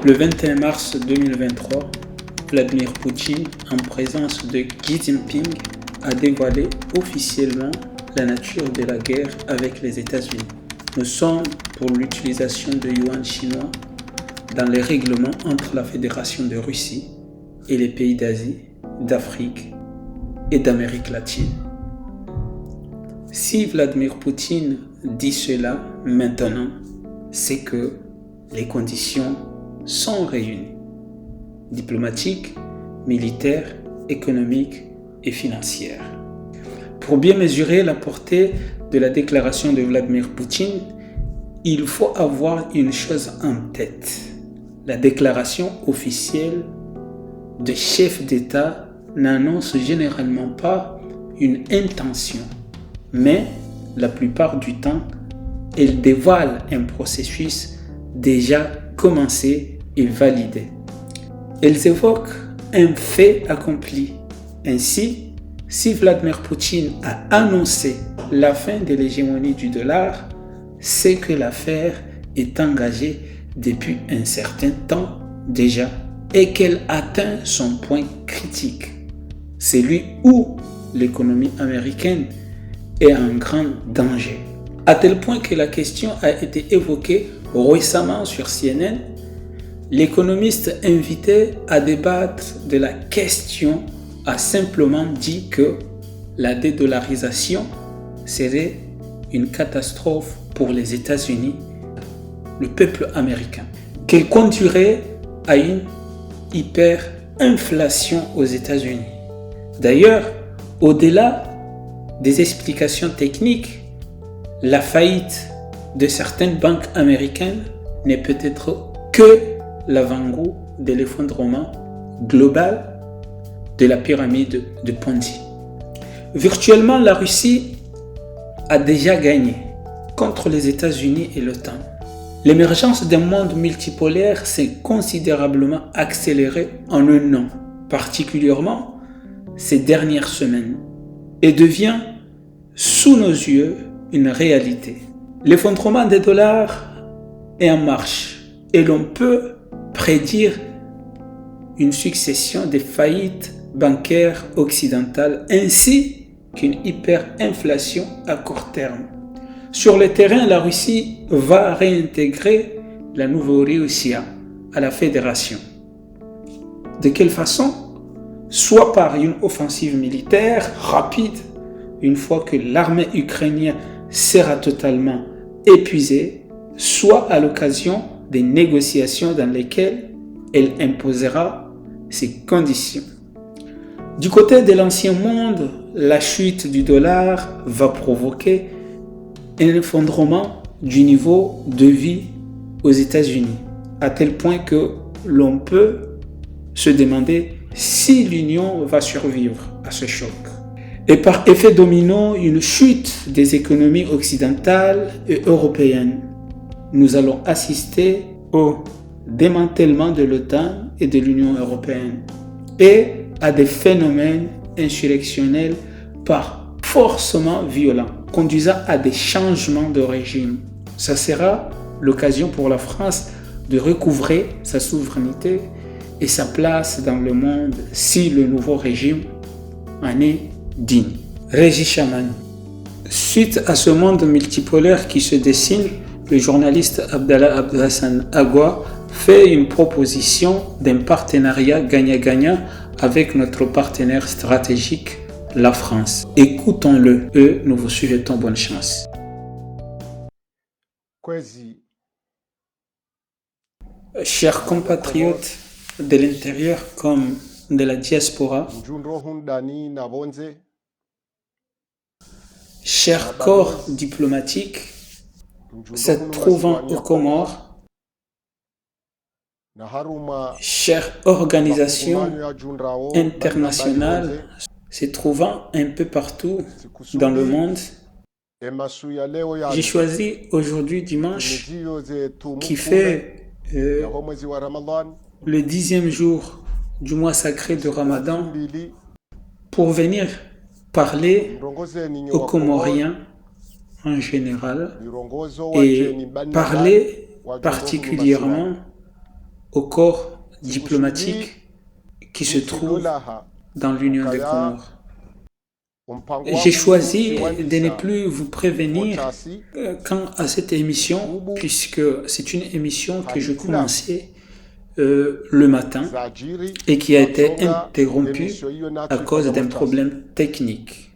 Le 21 mars 2023, Vladimir Poutine, en présence de Xi Jinping, a dévoilé officiellement la nature de la guerre avec les États-Unis. Nous sommes pour l'utilisation de yuan chinois dans les règlements entre la Fédération de Russie et les pays d'Asie, d'Afrique et d'Amérique latine. Si Vladimir Poutine dit cela maintenant, c'est que les conditions sont réunies. Diplomatiques, militaires, économiques et financières. Pour bien mesurer la portée de la déclaration de Vladimir Poutine, il faut avoir une chose en tête. La déclaration officielle de chef d'État n'annonce généralement pas une intention, mais la plupart du temps, elle dévoile un processus déjà commencé et validé. Elles évoquent un fait accompli. Ainsi, si Vladimir Poutine a annoncé la fin de l'hégémonie du dollar, c'est que l'affaire est engagée depuis un certain temps déjà et qu'elle atteint son point critique, celui où l'économie américaine est en grand danger. À tel point que la question a été évoquée récemment sur CNN, l'économiste invité à débattre de la question a simplement dit que la dédollarisation serait une catastrophe pour les États-Unis, le peuple américain, qu'elle conduirait à une hyperinflation aux États-Unis. D'ailleurs, au-delà des explications techniques, la faillite de certaines banques américaines n'est peut-être que l'avant-goût de l'effondrement global de la pyramide de Ponzi. Virtuellement, la Russie a déjà gagné contre les États-Unis et l'OTAN. L'émergence d'un monde multipolaire s'est considérablement accélérée en un an, particulièrement ces dernières semaines, et devient sous nos yeux une réalité. L'effondrement des dollars est en marche et l'on peut prédire une succession de faillites bancaires occidentales ainsi qu'une hyperinflation à court terme. Sur le terrain, la Russie va réintégrer la Nouvelle-Russie à la fédération. De quelle façon? Soit par une offensive militaire rapide, une fois que l'armée ukrainienne sera totalement épuisée, soit à l'occasion des négociations dans lesquelles elle imposera ses conditions. Du côté de l'ancien monde, la chute du dollar va provoquer un effondrement du niveau de vie aux États-Unis, à tel point que l'on peut se demander si l'Union va survivre à ce choc. Et par effet domino, une chute des économies occidentales et européennes. Nous allons assister au démantèlement de l'OTAN et de l'Union européenne et à des phénomènes insurrectionnels par forcément violents, conduisant à des changements de régime. Ça sera l'occasion pour la France de recouvrer sa souveraineté et sa place dans le monde si le nouveau régime en est digne. Régis Chaman. Suite à ce monde multipolaire qui se dessine, le journaliste Abdallah Abdhassan Agua fait une proposition d'un partenariat gagnant-gagnant avec notre partenaire stratégique, la France. Écoutons-le et nous vous souhaitons bonne chance. Chers compatriotes de l'intérieur comme de la diaspora, chers corps diplomatiques se trouvant aux Comores, chères organisations internationales se trouvant un peu partout dans le monde, j'ai choisi aujourd'hui dimanche, qui fait le 10e jour du mois sacré de Ramadan, pour venir parler aux Comoriens en général et parler particulièrement au corps diplomatique qui se trouve dans l'Union des Comores. J'ai choisi de ne plus vous prévenir quant à cette émission, puisque c'est une émission que je commençais le matin et qui a été interrompue à cause d'un problème technique.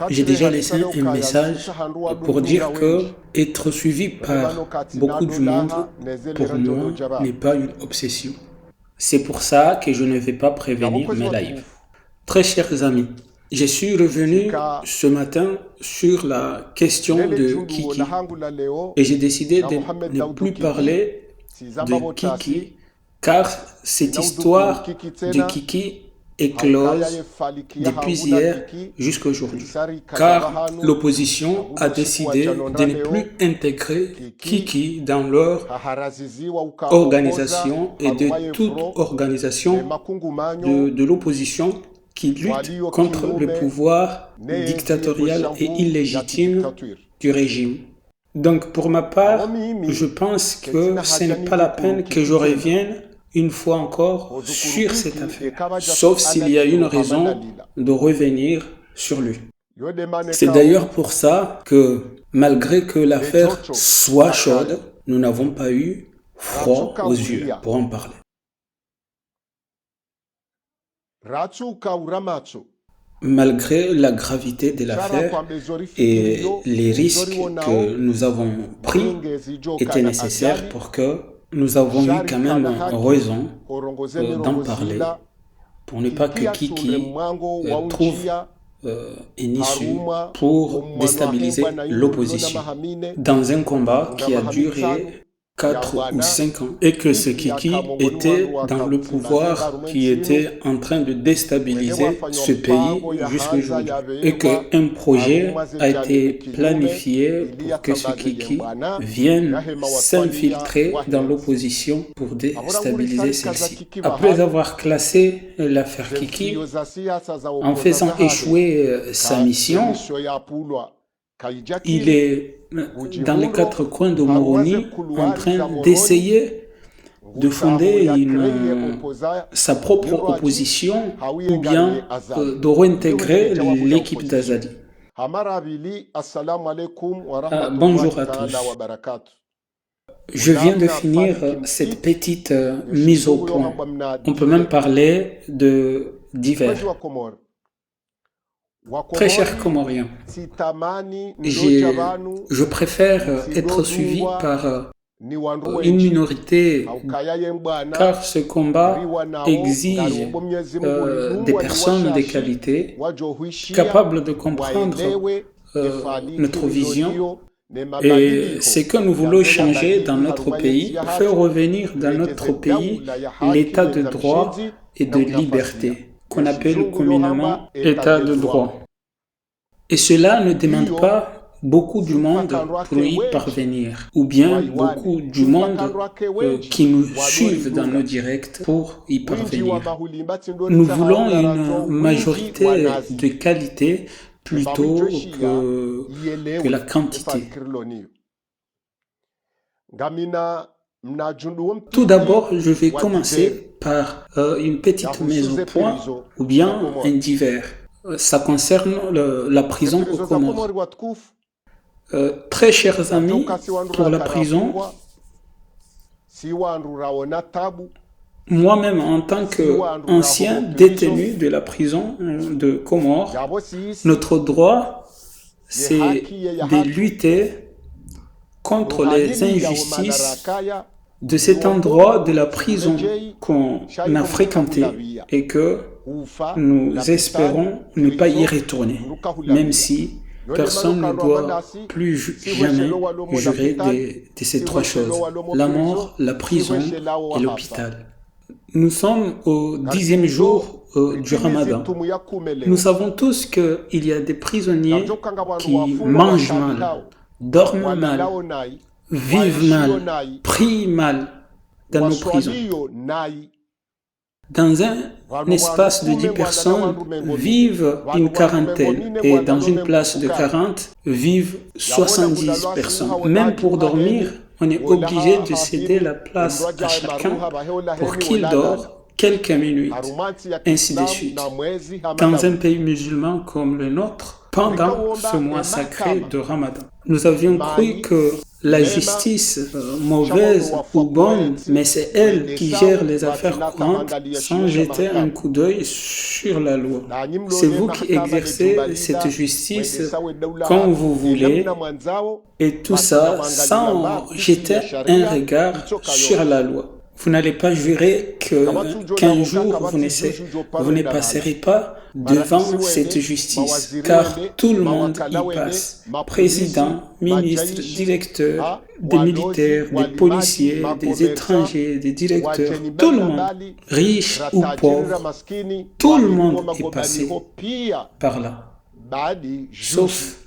J'ai déjà laissé un message pour dire que être suivi par beaucoup du monde, pour moi, n'est pas une obsession. C'est pour ça que je ne vais pas prévenir mes lives. Très chers amis, je suis revenu ce matin sur la question de Kiki et j'ai décidé de ne plus parler de Kiki car cette histoire de Kiki est close depuis hier jusqu'à aujourd'hui. Car l'opposition a décidé de ne plus intégrer Kiki dans leur organisation et de toute organisation de l'opposition qui lutte contre le pouvoir dictatorial et illégitime du régime. Donc pour ma part, je pense que ce n'est pas la peine que je revienne une fois encore sur cette affaire, sauf s'il y a une raison de revenir sur lui. C'est d'ailleurs pour ça que, malgré que l'affaire soit chaude, nous n'avons pas eu froid aux yeux pour en parler. Malgré la gravité de l'affaire et les risques que nous avons pris étaient nécessaires pour que nous avons eu quand même raison d'en parler pour ne pas que Kiki trouve une issue pour déstabiliser l'opposition dans un combat qui a duré 4 ou 5 ans et que ce Kiki était dans le pouvoir qui était en train de déstabiliser ce pays jusqu'aujourd'hui et qu'un projet a été planifié pour que ce Kiki vienne s'infiltrer dans l'opposition pour déstabiliser celle-ci. Après avoir classé l'affaire Kiki en faisant échouer sa mission, il est dans les 4 coins de Moroni en train d'essayer de fonder sa propre opposition ou bien de réintégrer l'équipe d'Azadi. Bonjour à tous. Je viens de finir cette petite mise au point. On peut même parler d'hiver. Très chers Comoriens, je préfère être suivi par une minorité car ce combat exige des personnes de qualité capables de comprendre notre vision et ce que nous voulons changer dans notre pays, faire revenir dans notre pays l'état de droit et de liberté qu'on appelle communément état de droit. Et cela ne demande pas beaucoup du monde pour y parvenir, ou bien beaucoup du monde qui nous suivent dans nos directs pour y parvenir. Nous voulons une majorité de qualité plutôt que la quantité. Tout d'abord, je vais commencer par une petite mise au point ou bien un divers. Ça concerne la prison aux Comores. Très chers amis, pour la prison, moi-même en tant qu'ancien détenu de la prison de Comores, notre droit, c'est de lutter contre les injustices de cet endroit de la prison qu'on a fréquenté et que nous espérons ne pas y retourner, même si personne ne doit plus jamais jurer de ces 3 choses, la mort, la prison et l'hôpital. Nous sommes au 10e jour du Ramadan. Nous savons tous qu'il y a des prisonniers qui mangent mal, dorment mal, vivent mal, prient mal dans nos prisons. Dans un espace de 10 personnes, vivent une quarantaine et dans une place de 40, vivent 70 personnes. Même pour dormir, on est obligé de céder la place à chacun pour qu'il dort quelques minutes, ainsi de suite. Dans un pays musulman comme le nôtre, pendant ce mois sacré de Ramadan, nous avions cru que la justice, mauvaise ou bonne, mais c'est elle qui gère les affaires courantes sans jeter un coup d'œil sur la loi. C'est vous qui exercez cette justice quand vous voulez et tout ça sans jeter un regard sur la loi. Vous n'allez pas jurer qu'un jour vous ne passerez pas devant cette justice, car tout le monde y passe. Président, ministre, directeur, des militaires, des policiers, des étrangers, des directeurs, tout le monde, riche ou pauvre, tout le monde est passé par là, sauf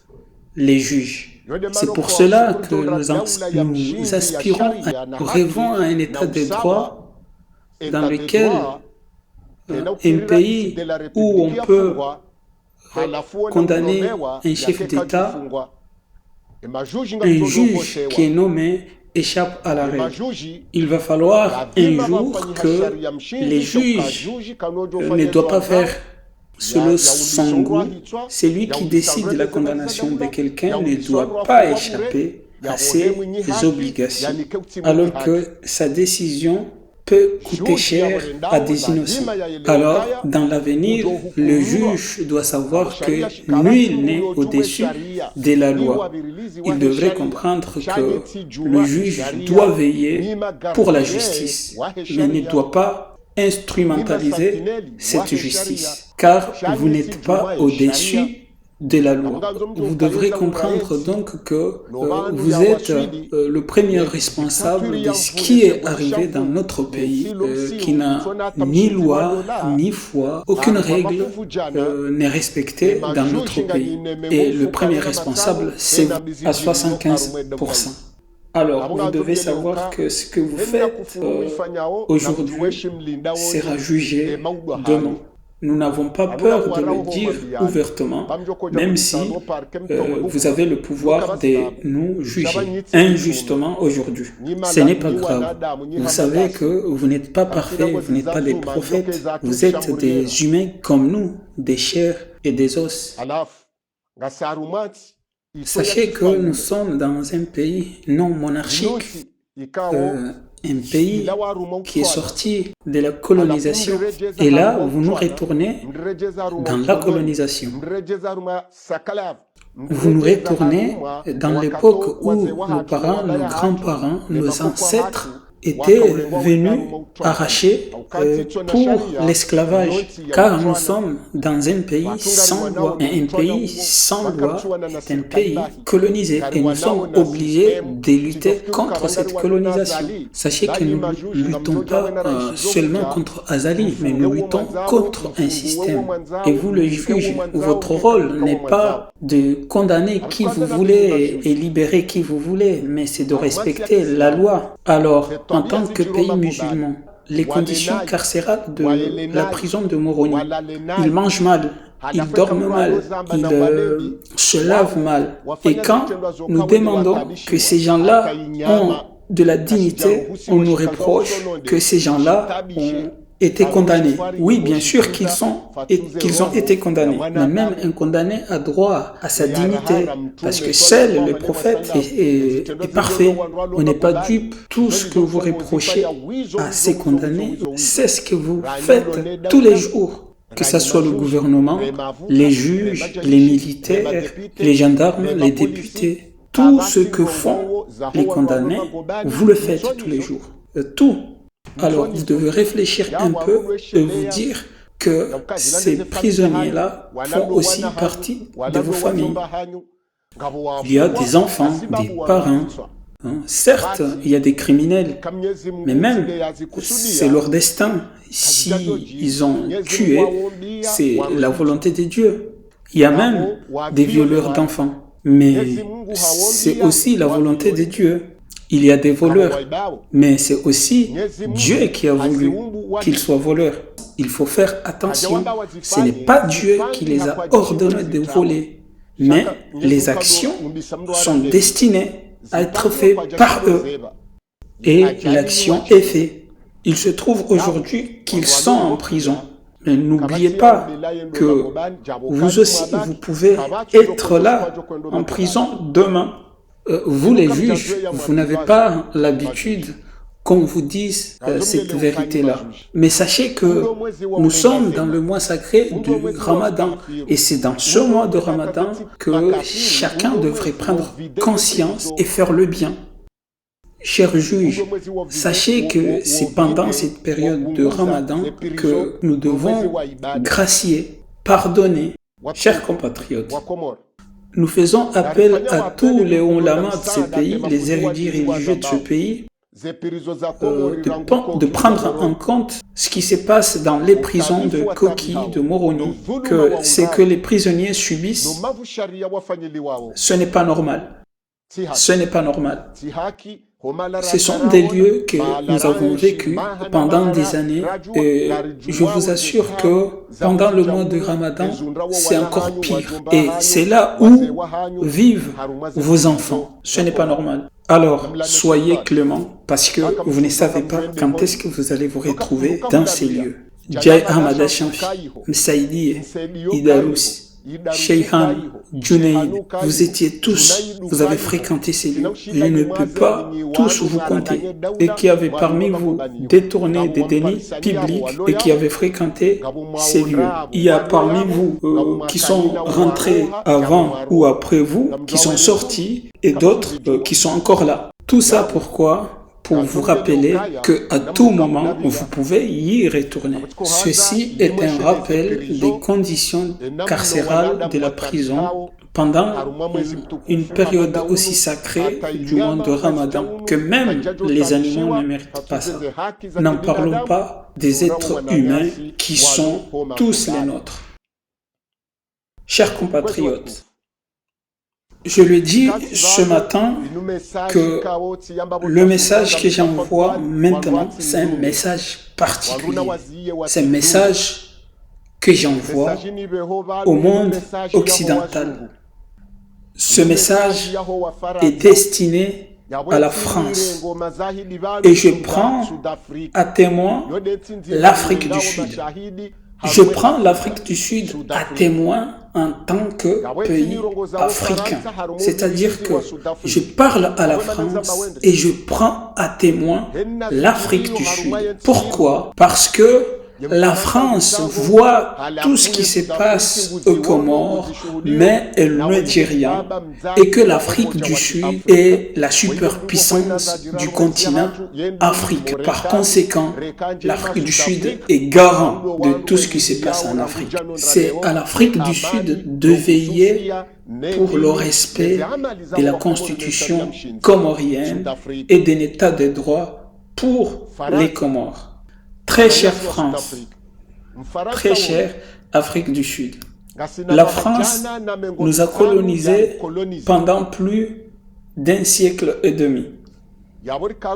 les juges. C'est pour cela que nous aspirons, rêvons à un état de droit dans lequel un pays où on peut condamner un chef d'État, un juge qui est nommé échappe à la règle. Il va falloir un jour que les juges ne doivent pas faire selon son goût. Celui qui décide de la condamnation de quelqu'un ne doit pas échapper à ses obligations, alors que sa décision peut coûter cher à des innocents. Alors, dans l'avenir, le juge doit savoir que nul n'est au-dessus de la loi. Il devrait comprendre que le juge doit veiller pour la justice, mais ne doit pas instrumentaliser cette justice, car vous n'êtes pas au-dessus de la loi. Vous devrez comprendre donc que vous êtes le premier responsable de ce qui est arrivé dans notre pays, qui n'a ni loi, ni foi, aucune règle n'est respectée dans notre pays. Et le premier responsable, c'est vous, à 75%. Alors, vous devez savoir que ce que vous faites aujourd'hui sera jugé demain. Nous n'avons pas peur de le dire ouvertement, même si vous avez le pouvoir de nous juger injustement aujourd'hui. Ce n'est pas grave. Vous savez que vous n'êtes pas parfaits, vous n'êtes pas des prophètes, vous êtes des humains comme nous, des chairs et des os. Sachez que nous sommes dans un pays non monarchique, un pays qui est sorti de la colonisation. Et là, vous nous retournez dans la colonisation. Vous nous retournez dans l'époque où nos parents, nos grands-parents, nos ancêtres étaient venus arracher pour l'esclavage, car nous sommes dans un pays sans loi. Et un pays sans loi est un pays colonisé et nous sommes obligés de lutter contre cette colonisation. Sachez que nous ne luttons pas seulement contre Azali, mais nous luttons contre un système. Et vous, le juge, votre rôle n'est pas de condamner qui vous voulez et libérer qui vous voulez, mais c'est de respecter la loi. Alors, en tant que pays musulman, les conditions carcérales de la prison de Moroni, ils mangent mal, ils dorment mal, ils se lavent mal. Et quand nous demandons que ces gens-là ont de la dignité, on nous reproche que ces gens-là ont été condamnés. Oui, bien sûr qu'ils ont été condamnés. Mais même un condamné a droit à sa dignité. Parce que seul le prophète est parfait. On n'est pas dupe. Tout ce que vous reprochez à ces condamnés, c'est ce que vous faites tous les jours. Que ce soit le gouvernement, les juges, les militaires, les gendarmes, les députés. Tout ce que font les condamnés, vous le faites tous les jours. Tout. Alors, vous devez réfléchir un peu et vous dire que ces prisonniers-là font aussi partie de vos familles. Il y a des enfants, des parents. Certes, il y a des criminels, mais même, c'est leur destin. Si ils ont tué, c'est la volonté de Dieu. Il y a même des violeurs d'enfants, mais c'est aussi la volonté de Dieu. Il y a des voleurs, mais c'est aussi Dieu qui a voulu qu'ils soient voleurs. Il faut faire attention, ce n'est pas Dieu qui les a ordonnés de voler, mais les actions sont destinées à être fait par eux. Et l'action est faite. Il se trouve aujourd'hui qu'ils sont en prison. Mais n'oubliez pas que vous aussi, vous pouvez être là en prison demain. Vous les juges, vous n'avez pas l'habitude qu'on vous dise cette vérité-là. Mais sachez que nous sommes dans le mois sacré du Ramadan. Et c'est dans ce mois de Ramadan que chacun devrait prendre conscience et faire le bien. Chers juges, sachez que c'est pendant cette période de Ramadan que nous devons gracier, pardonner. Chers compatriotes, nous faisons appel à tous les ulamas de ce pays, les érudits religieux de ce pays, de prendre en compte ce qui se passe dans les prisons de Koki, de Moroni, que c'est que les prisonniers subissent. Ce n'est pas normal. Ce n'est pas normal. Ce sont des lieux que nous avons vécus pendant des années et je vous assure que pendant le mois de Ramadan, c'est encore pire. Et c'est là où vivent vos enfants. Ce n'est pas normal. Alors, soyez cléments parce que vous ne savez pas quand est-ce que vous allez vous retrouver dans ces lieux. Jai Ahmad Shamfi, Msaidi, Idarous, Sheikhan, Junaid, vous étiez tous, vous avez fréquenté ces lieux. Je ne peux pas tous vous compter. Et qui avaient parmi vous détourné des deniers publics et qui avaient fréquenté ces lieux. Il y a parmi vous qui sont rentrés avant ou après vous, qui sont sortis et d'autres qui sont encore là. Tout ça pourquoi ? Pour vous rappeler qu'à tout moment, vous pouvez y retourner. Ceci est un rappel des conditions carcérales de la prison pendant une période aussi sacrée du mois de Ramadan que même les animaux ne méritent pas ça. N'en parlons pas des êtres humains qui sont tous les nôtres. Chers compatriotes, je le dis ce matin que le message que j'envoie maintenant, c'est un message particulier. C'est un message que j'envoie au monde occidental. Ce message est destiné à la France. Et je prends à témoin l'Afrique du Sud. Je prends l'Afrique du Sud à témoin en tant que pays africain. C'est-à-dire que je parle à la France et je prends à témoin l'Afrique du Sud. Pourquoi ? Parce que la France voit tout ce qui se passe aux Comores, mais elle ne dit rien, et que l'Afrique du Sud est la superpuissance du continent Afrique. Par conséquent, l'Afrique du Sud est garant de tout ce qui se passe en Afrique. C'est à l'Afrique du Sud de veiller pour le respect de la constitution comorienne et d'un état de droit pour les Comores. Très chère France, très chère Afrique du Sud, la France nous a colonisés pendant plus d'un siècle et demi.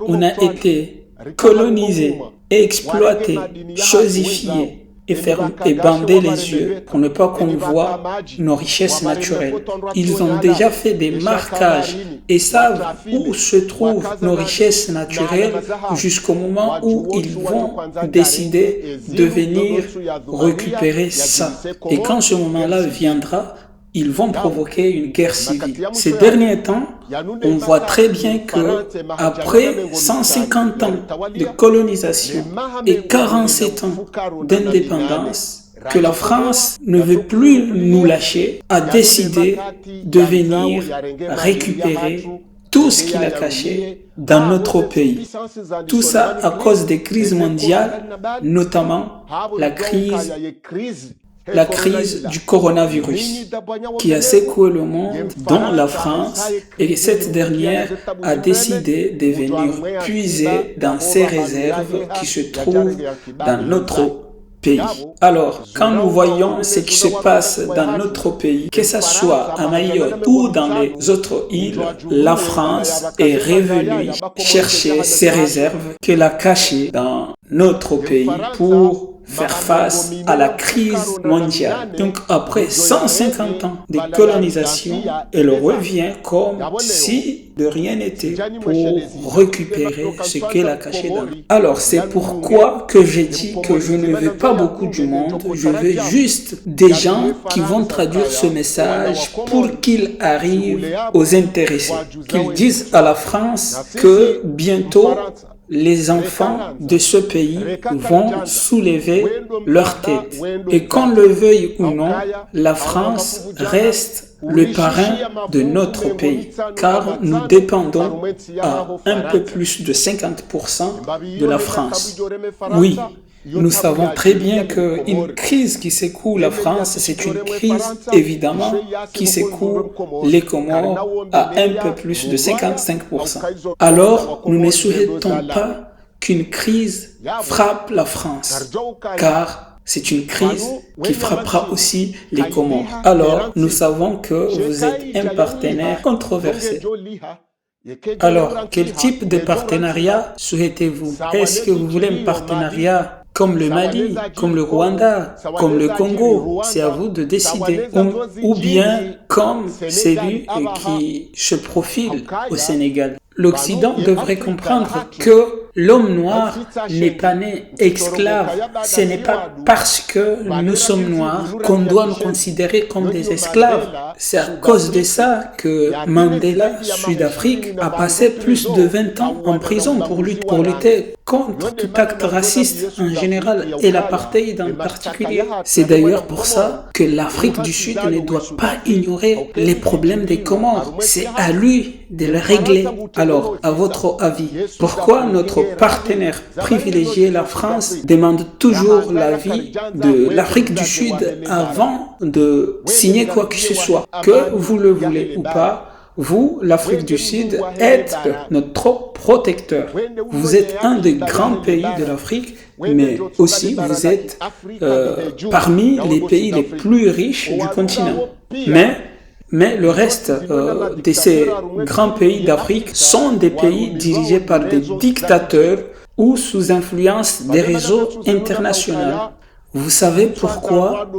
On a été colonisés, exploités, chosifiés et bandés les yeux pour ne pas qu'on voit nos richesses naturelles. Ils ont déjà fait des marquages et savent où se trouvent nos richesses naturelles jusqu'au moment où ils vont décider de venir récupérer ça. Et quand ce moment-là viendra, ils vont provoquer une guerre civile. Ces derniers temps, on voit très bien que après 150 ans de colonisation et 47 ans d'indépendance, que la France ne veut plus nous lâcher, a décidé de venir récupérer tout ce qu'il a caché dans notre pays. Tout ça à cause des crises mondiales, notamment la crise du coronavirus qui a secoué le monde, dont la France, et cette dernière a décidé de venir puiser dans ses réserves qui se trouvent dans notre pays. Alors, quand nous voyons ce qui se passe dans notre pays, que ce soit à Mayotte ou dans les autres îles, la France est revenue chercher ses réserves qu'elle a cachées dans notre pays pour faire face à la crise mondiale. Donc après 150 ans de colonisation, elle revient comme si de rien n'était pour récupérer ce qu'elle a caché dans nous. Alors c'est pourquoi que j'ai dit que je ne veux pas beaucoup du monde, je veux juste des gens qui vont traduire ce message pour qu'il arrive aux intéressés, qu'ils disent à la France que bientôt les enfants de ce pays vont soulever leur tête. Et qu'on le veuille ou non, la France reste le parrain de notre pays, car nous dépendons à un peu plus de 50% de la France. Oui, nous savons très bien qu'une crise qui secoue la France, c'est une crise évidemment qui secoue les Comores à un peu plus de 55%. Alors, nous ne souhaitons pas qu'une crise frappe la France, car c'est une crise qui frappera aussi les Comores. Alors, nous savons que vous êtes un partenaire controversé. Alors, quel type de partenariat souhaitez-vous? Est-ce que vous voulez un partenariat comme le Mali, comme le Rwanda, comme le Congo? C'est à vous de décider. Ou bien comme celui qui se profile au Sénégal. L'Occident devrait comprendre que l'homme noir n'est pas né esclave. Ce n'est pas parce que nous sommes noirs qu'on doit nous considérer comme des esclaves. C'est à cause de ça que Mandela, Sud-Afrique, a passé plus de 20 ans en prison pour lutter contre tout acte raciste en général et l'apartheid en particulier. C'est d'ailleurs pour ça que l'Afrique du Sud ne doit pas ignorer les problèmes des Comores. C'est à lui de les régler. Alors, à votre avis, pourquoi notre partenaire privilégié, la France, demande toujours l'avis de l'Afrique du Sud avant de signer quoi que ce soit? Que vous le voulez ou pas, vous, l'Afrique du Sud, êtes notre protecteur. Vous êtes un des grands pays de l'Afrique, mais aussi vous êtes parmi les pays les plus riches du continent. Mais le reste de ces grands pays d'Afrique sont des pays dirigés par des dictateurs ou sous influence des réseaux internationaux. Vous savez pourquoi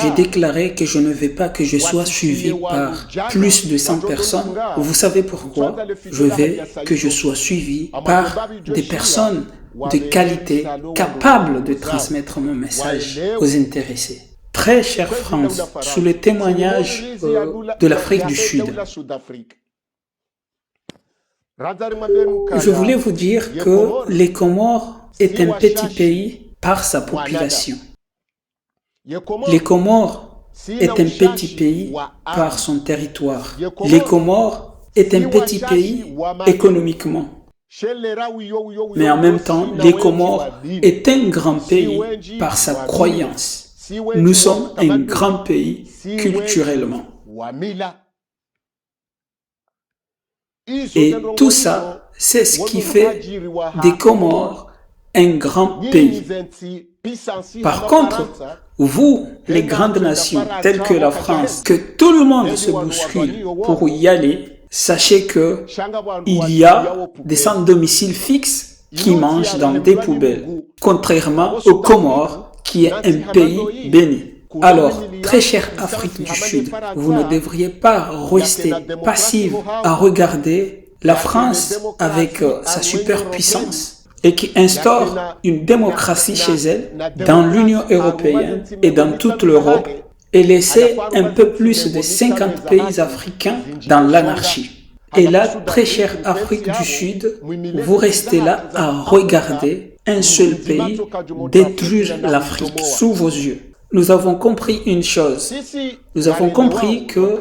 j'ai déclaré que je ne veux pas que je sois suivi par plus de 100 personnes? Vous savez pourquoi? Je veux que je sois suivi par des personnes de qualité capables de transmettre mon message aux intéressés. Très chère France, sous le témoignage de l'Afrique du Sud, je voulais vous dire que les Comores est un petit pays par sa population. Les Comores est un petit pays par son territoire. Les Comores est un petit pays économiquement. Mais en même temps, les Comores est un grand pays par sa croyance. Nous sommes un grand pays culturellement. Et tout ça, c'est ce qui fait des Comores un grand pays. Par contre, vous, les grandes nations telles que la France, que tout le monde se bouscule pour y aller, sachez que il y a des sans-domicile fixes qui mangent dans des poubelles, contrairement aux Comores, qui est un pays béni. Alors, très chère Afrique du Sud, vous ne devriez pas rester passif à regarder la France avec sa superpuissance et qui instaure une démocratie chez elle, dans l'Union européenne et dans toute l'Europe, et laisser un peu plus de 50 pays africains dans l'anarchie. Et là, très chère Afrique du Sud, vous restez là à regarder un seul pays détruire l'Afrique sous vos yeux. Nous avons compris une chose. Nous avons compris que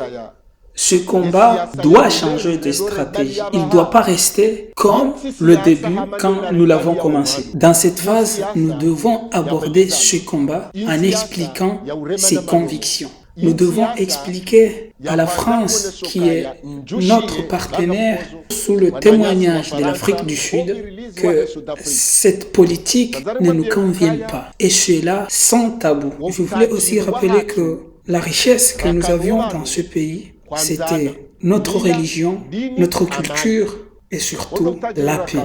ce combat doit changer de stratégie. Il ne doit pas rester comme le début quand nous l'avons commencé. Dans cette phase, nous devons aborder ce combat en expliquant ses convictions. Nous devons expliquer à la France, qui est notre partenaire sous le témoignage de l'Afrique du Sud, que cette politique ne nous convient pas. Et cela sans tabou. Je voulais aussi rappeler que la richesse que nous avions dans ce pays, c'était notre religion, notre culture, et surtout la paix.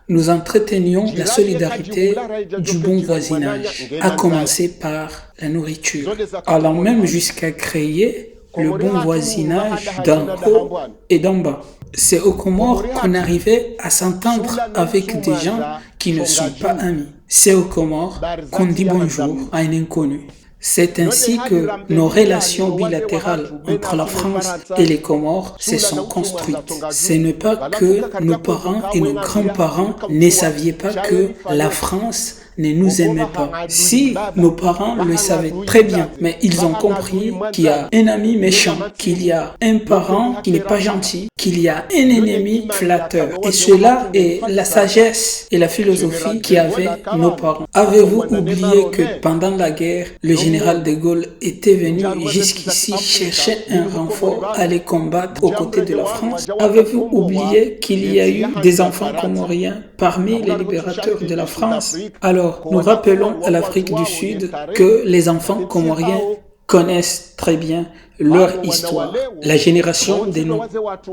Nous entretenions la solidarité du bon voisinage, à commencer par la nourriture, allant même jusqu'à créer le bon voisinage d'en haut et d'en bas. C'est aux Comores qu'on arrivait à s'entendre avec des gens qui ne sont pas amis. C'est aux Comores qu'on dit bonjour à un inconnu. C'est ainsi que nos relations bilatérales entre la France et les Comores se sont construites. Ce n'est pas que nos parents et nos grands-parents ne savaient pas que la France ne nous aimait pas. Si, nos parents le savaient très bien, mais ils ont compris qu'il y a un ami méchant, qu'il y a un parent qui n'est pas gentil, qu'il y a un ennemi flatteur. Et cela est la sagesse et la philosophie qu'avaient nos parents. Avez-vous oublié que pendant la guerre, le général de Gaulle était venu jusqu'ici chercher un renfort à les combattre aux côtés de la France? Avez-vous oublié qu'il y a eu des enfants comoriens parmi les libérateurs de la France? Alors, nous rappelons à l'Afrique du Sud que les enfants comoriens connaissent très bien leur histoire. La génération de nos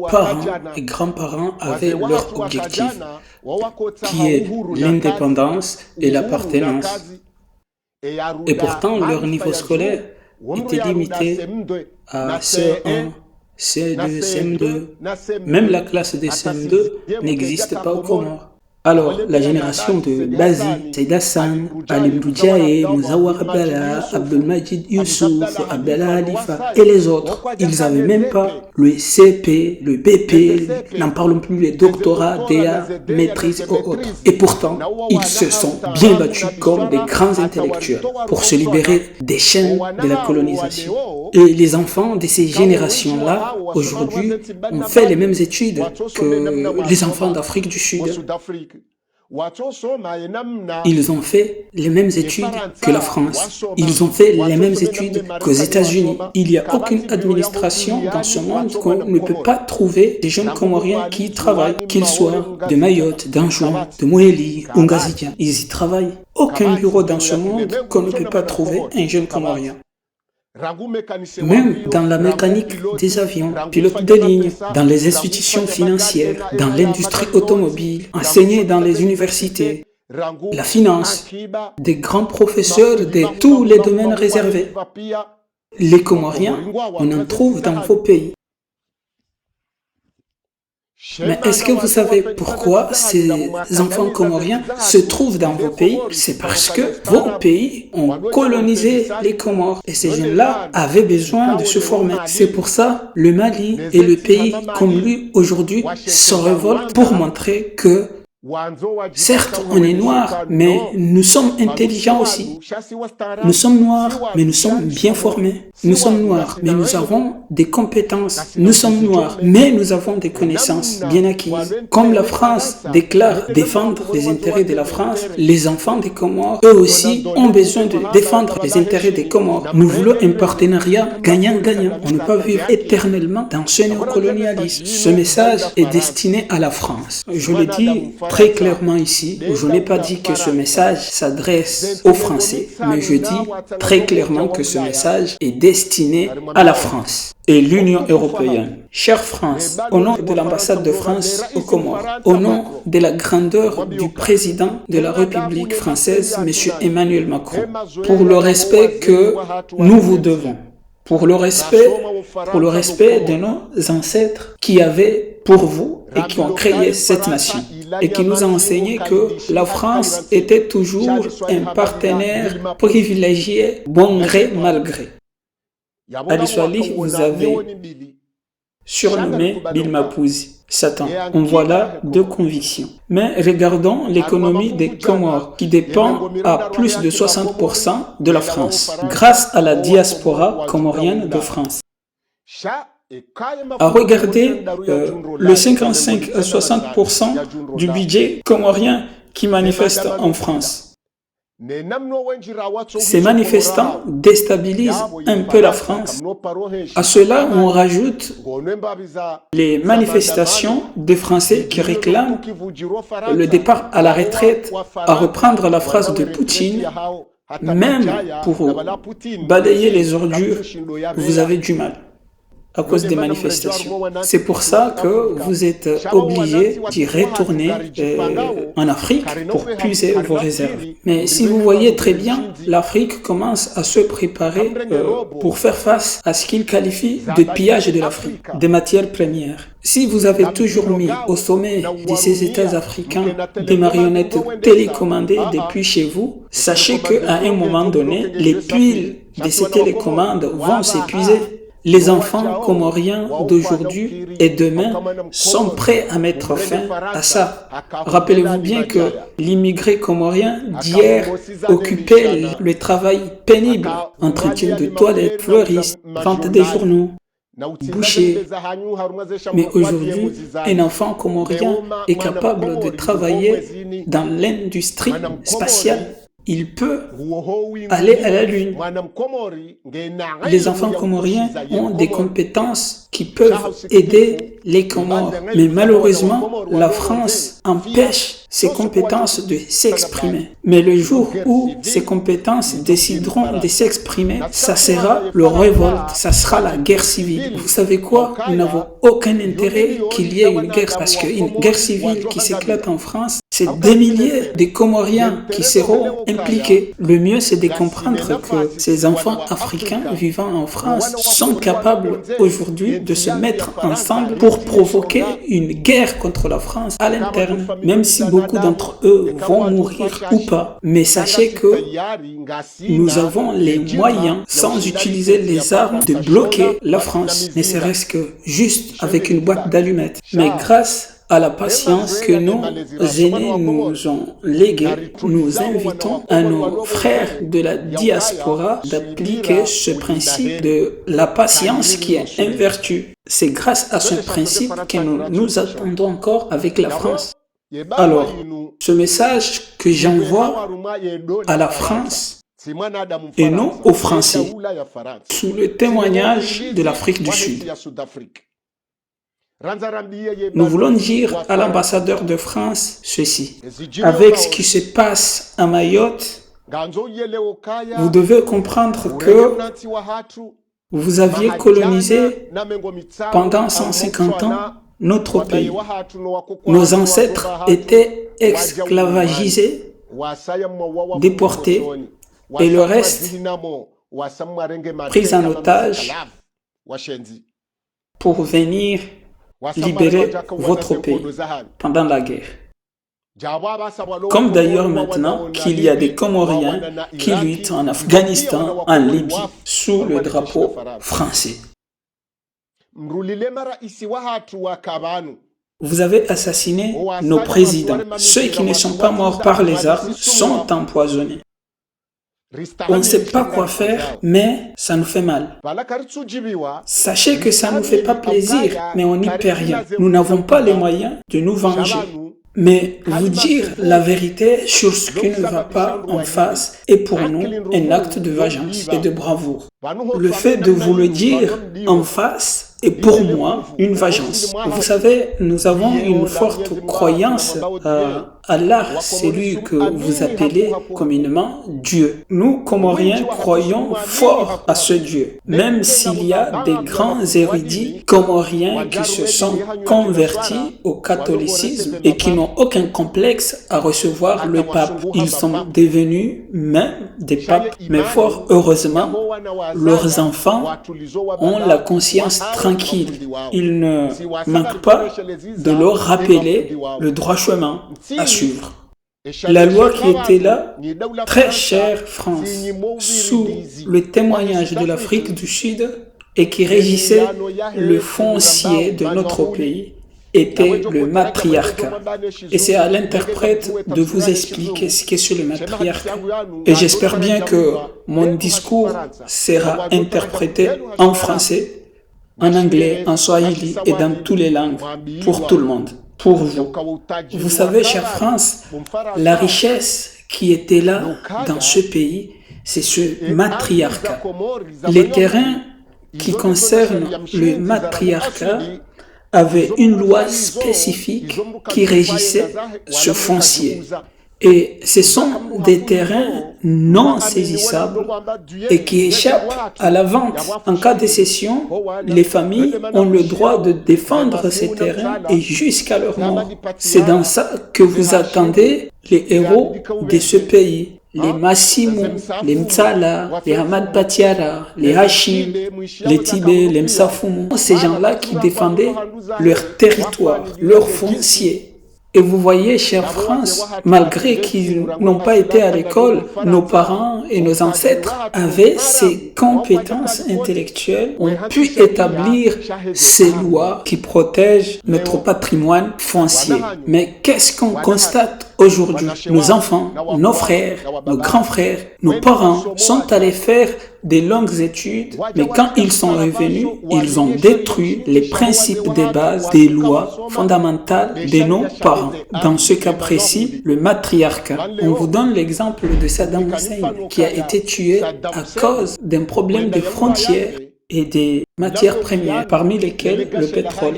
parents et grands-parents avait leur objectif, qui est l'indépendance et l'appartenance. Et pourtant, leur niveau scolaire était limité à CE1, CE2, CM2. Même la classe des CM2 n'existe pas aux Comores. Alors, la génération de Bazi, Saïd Hassan, Ali Mdoudiaye, Mouzaouar Abdallah, Abdelmajid Youssouf, Abdallah Halifa et les autres, ils n'avaient même pas le CP, le BP, n'en parlons plus, les doctorats, DA, maîtrise ou autres. Et pourtant, ils se sont bien battus comme des grands intellectuels pour se libérer des chaînes de la colonisation. Et les enfants de ces générations-là, aujourd'hui, ont fait les mêmes études que les enfants d'Afrique du Sud. Ils ont fait les mêmes études que la France. Ils ont fait les mêmes études qu'aux États-Unis. Il n'y a aucune administration dans ce monde qu'on ne peut pas trouver des jeunes Comoriens qui y travaillent, qu'ils soient de Mayotte, d'Anjouan, de Moélie, ou Ngazidjan. Ils y travaillent. Aucun bureau dans ce monde qu'on ne peut pas trouver un jeune Comorien. Même dans la mécanique des avions, pilote de ligne, dans les institutions financières, dans l'industrie automobile, enseignés dans les universités, la finance, des grands professeurs de tous les domaines réservés. Les Comoriens, on en trouve dans vos pays. Mais est-ce que vous savez pourquoi ces enfants comoriens se trouvent dans vos pays? C'est parce que vos pays ont colonisé les Comores et ces jeunes-là avaient besoin de se former. C'est pour ça le Mali et le pays comme lui aujourd'hui se révoltent pour montrer que certes, on est noirs, mais nous sommes intelligents aussi. Nous sommes noirs, mais nous sommes bien formés. Nous sommes noirs, mais nous avons des compétences. Nous sommes noirs, mais nous avons des connaissances bien acquises. Comme la France déclare défendre les intérêts de la France, les enfants des Comores, eux aussi, ont besoin de défendre les intérêts des Comores. Nous voulons un partenariat gagnant-gagnant. On ne peut pas vivre éternellement dans ce néocolonialisme. Ce message est destiné à la France. Je le dis très clairement ici, je n'ai pas dit que ce message s'adresse aux Français, mais je dis très clairement que ce message est destiné à la France et l'Union européenne. Chère France, au nom de l'ambassade de France aux Comores, au nom de la grandeur du président de la République française, M. Emmanuel Macron, pour le respect que nous vous devons, pour le respect de nos ancêtres qui avaient pour vous et qui ont créé cette nation et qui nous a enseigné que la France était toujours un partenaire privilégié, bon gré, mal gré. Ali Swali, vous avez surnommé Bill Mapouzi, Satan. On voit là deux convictions. Mais regardons l'économie des Comores qui dépend à plus de 60% de la France, grâce à la diaspora comorienne de France. À regarder le 55 à 60% du budget comorien qui manifeste en France. Ces manifestants déstabilisent un peu la France. À cela, on rajoute les manifestations des Français qui réclament le départ à la retraite, à reprendre la phrase de Poutine, même pour balayer les ordures, vous avez du mal. à cause des manifestations. C'est pour ça que vous êtes obligé d'y retourner en Afrique pour puiser vos réserves. Mais si vous voyez très bien, l'Afrique commence à se préparer pour faire face à ce qu'il qualifie de pillage de l'Afrique, des matières premières. Si vous avez toujours mis au sommet de ces États africains des marionnettes télécommandées depuis chez vous, sachez qu'à un moment donné, les piles de ces télécommandes vont s'épuiser. Les enfants comoriens d'aujourd'hui et demain sont prêts à mettre fin à ça. Rappelez-vous bien que l'immigré comorien d'hier occupait le travail pénible, entretien de toilettes, fleuriste, vente des journaux, boucher. Mais aujourd'hui, un enfant comorien est capable de travailler dans l'industrie spatiale. Il peut aller à la Lune. Les enfants comoriens ont des compétences qui peuvent aider les Comores. Mais malheureusement, la France empêche ces compétences de s'exprimer. Mais le jour où ces compétences décideront de s'exprimer, ça sera le révolte, ça sera la guerre civile. Vous savez quoi? Nous n'avons aucun intérêt qu'il y ait une guerre, parce qu'une guerre civile qui s'éclate en France, c'est des milliers de Comoriens qui seront impliqués. Le mieux, c'est de comprendre que ces enfants africains vivant en France sont capables aujourd'hui de se mettre ensemble pour provoquer une guerre contre la France à l'interne, même si beaucoup d'entre eux vont mourir ou pas. Mais sachez que nous avons les moyens, sans utiliser les armes, de bloquer la France, ne serait-ce que juste avec une boîte d'allumettes. Mais grâce à la patience que nos aînés nous ont léguée, nous invitons à nos frères de la diaspora d'appliquer ce principe de la patience qui est une vertu. C'est grâce à ce principe que nous attendons encore avec la France. Alors, ce message que j'envoie à la France et non aux Français, sous le témoignage de l'Afrique du Sud. Nous voulons dire à l'ambassadeur de France ceci. Avec ce qui se passe à Mayotte, vous devez comprendre que vous aviez colonisé pendant 150 ans notre pays. Nos ancêtres étaient esclavagisés, déportés, et le reste pris en otage pour venir libérer votre pays pendant la guerre. Comme d'ailleurs maintenant qu'il y a des Comoriens qui luttent en Afghanistan, en Libye, sous le drapeau français. Vous avez assassiné nos présidents. Ceux qui ne sont pas morts par les armes sont empoisonnés. On ne sait pas quoi faire, mais ça nous fait mal. Sachez que ça ne nous fait pas plaisir, mais on n'y perd rien. Nous n'avons pas les moyens de nous venger. Mais vous dire la vérité sur ce qui ne va pas en face est pour nous un acte de vengeance et de bravoure. Le fait de vous le dire en face est pour moi une vengeance. Vous savez, nous avons une forte croyance à Allah, celui que vous appelez communément Dieu. Nous, Comoriens, croyons fort à ce Dieu, même s'il y a des grands érudits comoriens qui se sont convertis au catholicisme et qui n'ont aucun complexe à recevoir le pape. Ils sont devenus même des papes, mais fort heureusement, leurs enfants ont la conscience tranquille. Ils ne manquent pas de leur rappeler le droit chemin à suivre. La loi qui était là, très chère France, sous le témoignage de l'Afrique du Sud et qui régissait le foncier de notre pays, était le matriarcat. Et c'est à l'interprète de vous expliquer ce qu'est le matriarcat. Et j'espère bien que mon discours sera interprété en français, en anglais, en swahili et dans toutes les langues, pour tout le monde, pour vous. Vous savez, chère France, la richesse qui était là dans ce pays, c'est ce matriarcat. Les terrains qui concernent le matriarcat avaient une loi spécifique qui régissait ce foncier. Et ce sont des terrains non saisissables et qui échappent à la vente. En cas de cession, les familles ont le droit de défendre ces terrains et jusqu'à leur mort. C'est dans ça que vous attendez les héros de ce pays. Les Massimo, les Mtsala, les Hamad Batiara, les Hachim, les Tibet, les Msafumu, ces gens-là qui défendaient leur territoire, leur foncier. Et vous voyez, chère France, malgré qu'ils n'ont pas été à l'école, nos parents et nos ancêtres avaient ces compétences intellectuelles, ont pu établir ces lois qui protègent notre patrimoine foncier. Mais qu'est-ce qu'on constate aujourd'hui? Nos enfants, nos frères, nos grands frères, nos parents sont allés faire des longues études, mais quand ils sont revenus, ils ont détruit les principes de base des lois fondamentales de nos parents. Dans ce cas précis, le matriarcat. On vous donne l'exemple de Saddam Hussein qui a été tué à cause d'un problème de frontières et des matières premières, parmi lesquelles le pétrole.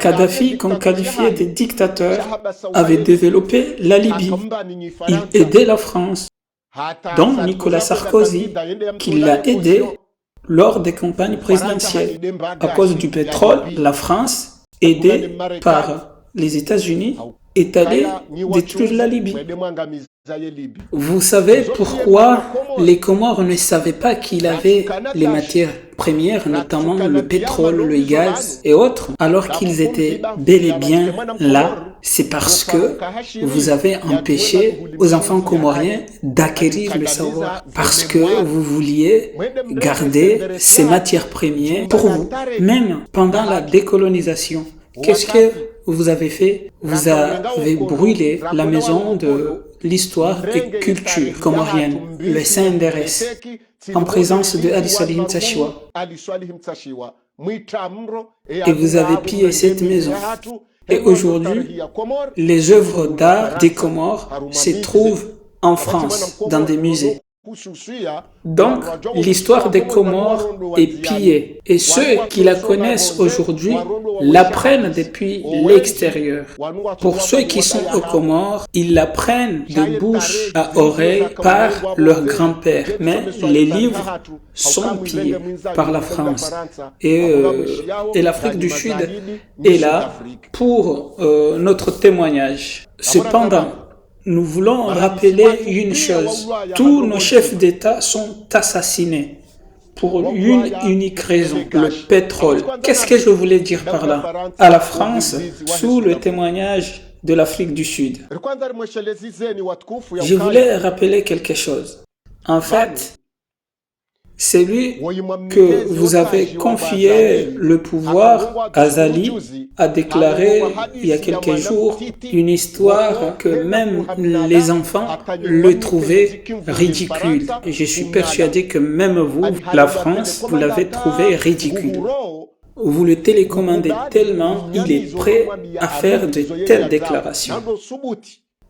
Kadhafi, qu'on qualifiait de dictateur, avait développé la Libye. Il aidait la France, dont Nicolas Sarkozy, qui l'a aidé lors des campagnes présidentielles. À cause du pétrole, la France, aidée par les États-Unis, est allée détruire la Libye. Vous savez pourquoi les Comores ne savaient pas qu'il avait les matières premières, notamment le pétrole, le gaz et autres, alors qu'ils étaient bel et bien là? C'est parce que vous avez empêché aux enfants comoriens d'acquérir le savoir, parce que vous vouliez garder ces matières premières pour vous. Même pendant la décolonisation, qu'est-ce que vous avez fait? Vous avez brûlé la maison de l'histoire et culture comorienne, le CNDRS, en présence de Ali Swalih Mtashiwa. Et vous avez pillé cette maison. Et aujourd'hui, les œuvres d'art des Comores se trouvent en France, dans des musées. Donc, l'histoire des Comores est pillée. Et ceux qui la connaissent aujourd'hui l'apprennent depuis l'extérieur. Pour ceux qui sont aux Comores, ils l'apprennent de bouche à oreille par leur grand-père. Mais les livres sont pillés par la France. Et l'Afrique du Sud est là pour notre témoignage. Cependant, nous voulons rappeler une chose. Tous nos chefs d'État sont assassinés pour une unique raison, le pétrole. Qu'est-ce que je voulais dire par là? À la France, sous le témoignage de l'Afrique du Sud. Je voulais rappeler quelque chose. En fait, celui que vous avez confié le pouvoir, Azali, a déclaré il y a quelques jours une histoire que même les enfants le trouvaient ridicule. Et je suis persuadé que même vous, la France, vous l'avez trouvé ridicule. Vous le télécommandez tellement, il est prêt à faire de telles déclarations.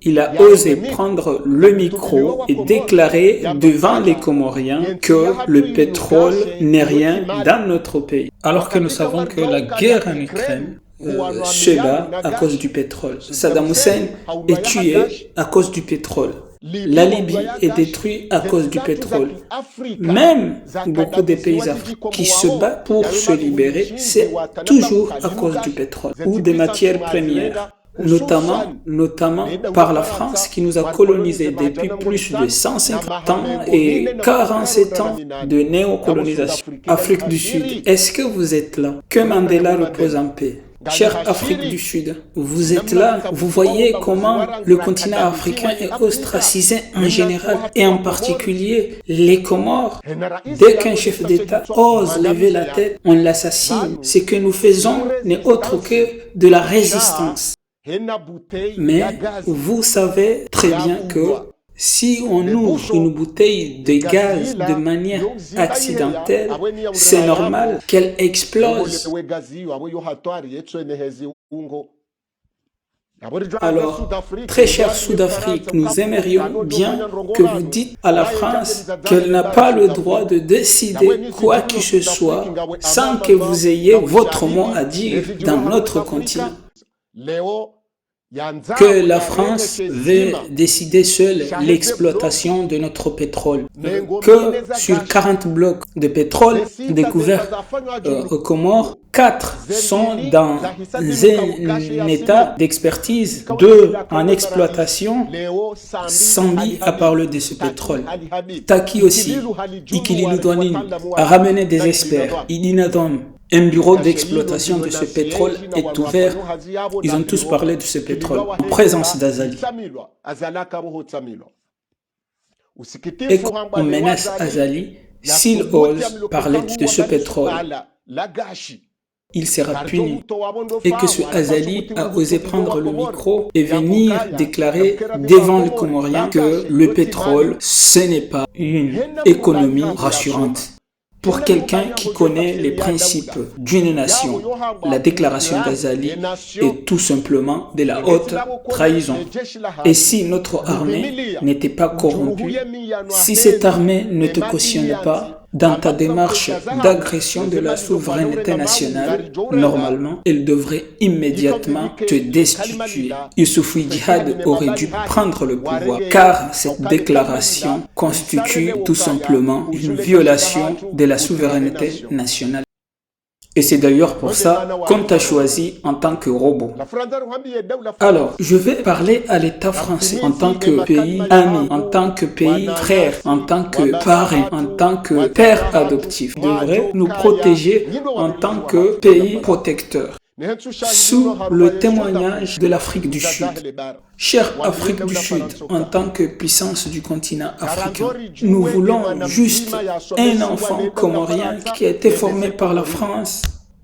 Il a osé prendre le micro et déclarer devant les Comoriens que le pétrole n'est rien dans notre pays. Alors que nous savons que la guerre en Ukraine se bat à cause du pétrole. Saddam Hussein est tué à cause du pétrole. La Libye est détruite à cause du pétrole. Même beaucoup de pays africains qui se battent pour se libérer, c'est toujours à cause du pétrole ou des matières premières. Notamment par la France qui nous a colonisés depuis plus de 150 ans et 47 ans de néocolonisation. Afrique du Sud, est-ce que vous êtes là? Que Mandela repose en paix. Chère Afrique du Sud, vous êtes là, vous voyez comment le continent africain est ostracisé en général et en particulier les Comores. Dès qu'un chef d'État ose lever la tête, on l'assassine. Ce que nous faisons n'est autre que de la résistance. Mais vous savez très bien que si on ouvre une bouteille de gaz de manière accidentelle, c'est normal qu'elle explose. Alors, très cher Sud-Afrique, nous aimerions bien que vous dites à la France qu'elle n'a pas le droit de décider quoi que ce soit sans que vous ayez votre mot à dire dans notre continent. Que la France veut décider seule l'exploitation de notre pétrole. Que sur 40 blocs de pétrole découverts aux Comores, 4 sont dans un état d'expertise, 2 en exploitation. Sambi a parlé de ce pétrole. Taki aussi, Ikililudwanin a ramené des experts. Idinadom, un bureau d'exploitation de ce pétrole est ouvert. Ils ont tous parlé de ce pétrole en présence d'Azali. Et qu'on menace Azali, s'il ose parler de ce pétrole, il sera puni. Et que ce Azali a osé prendre le micro et venir déclarer devant les Comoriens que le pétrole, ce n'est pas une économie rassurante. Pour quelqu'un qui connaît les principes d'une nation, la déclaration d'Azali est tout simplement de la haute trahison. Et si notre armée n'était pas corrompue, si cette armée ne te cautionne pas, dans ta démarche d'agression de la souveraineté nationale, normalement, elle devrait immédiatement te destituer. Youssoufou Djihad aurait dû prendre le pouvoir, car cette déclaration constitue tout simplement une violation de la souveraineté nationale. Et c'est d'ailleurs pour ça qu'on t'a choisi en tant que robot. Alors, je vais parler à l'État français en tant que pays ami, en tant que pays frère, en tant que parrain, en tant que père adoptif. Devrait nous protéger en tant que pays protecteur. Sous le témoignage de l'Afrique du Sud. Chère Afrique du Sud, en tant que puissance du continent africain, nous voulons juste un enfant comorien qui a été formé par la France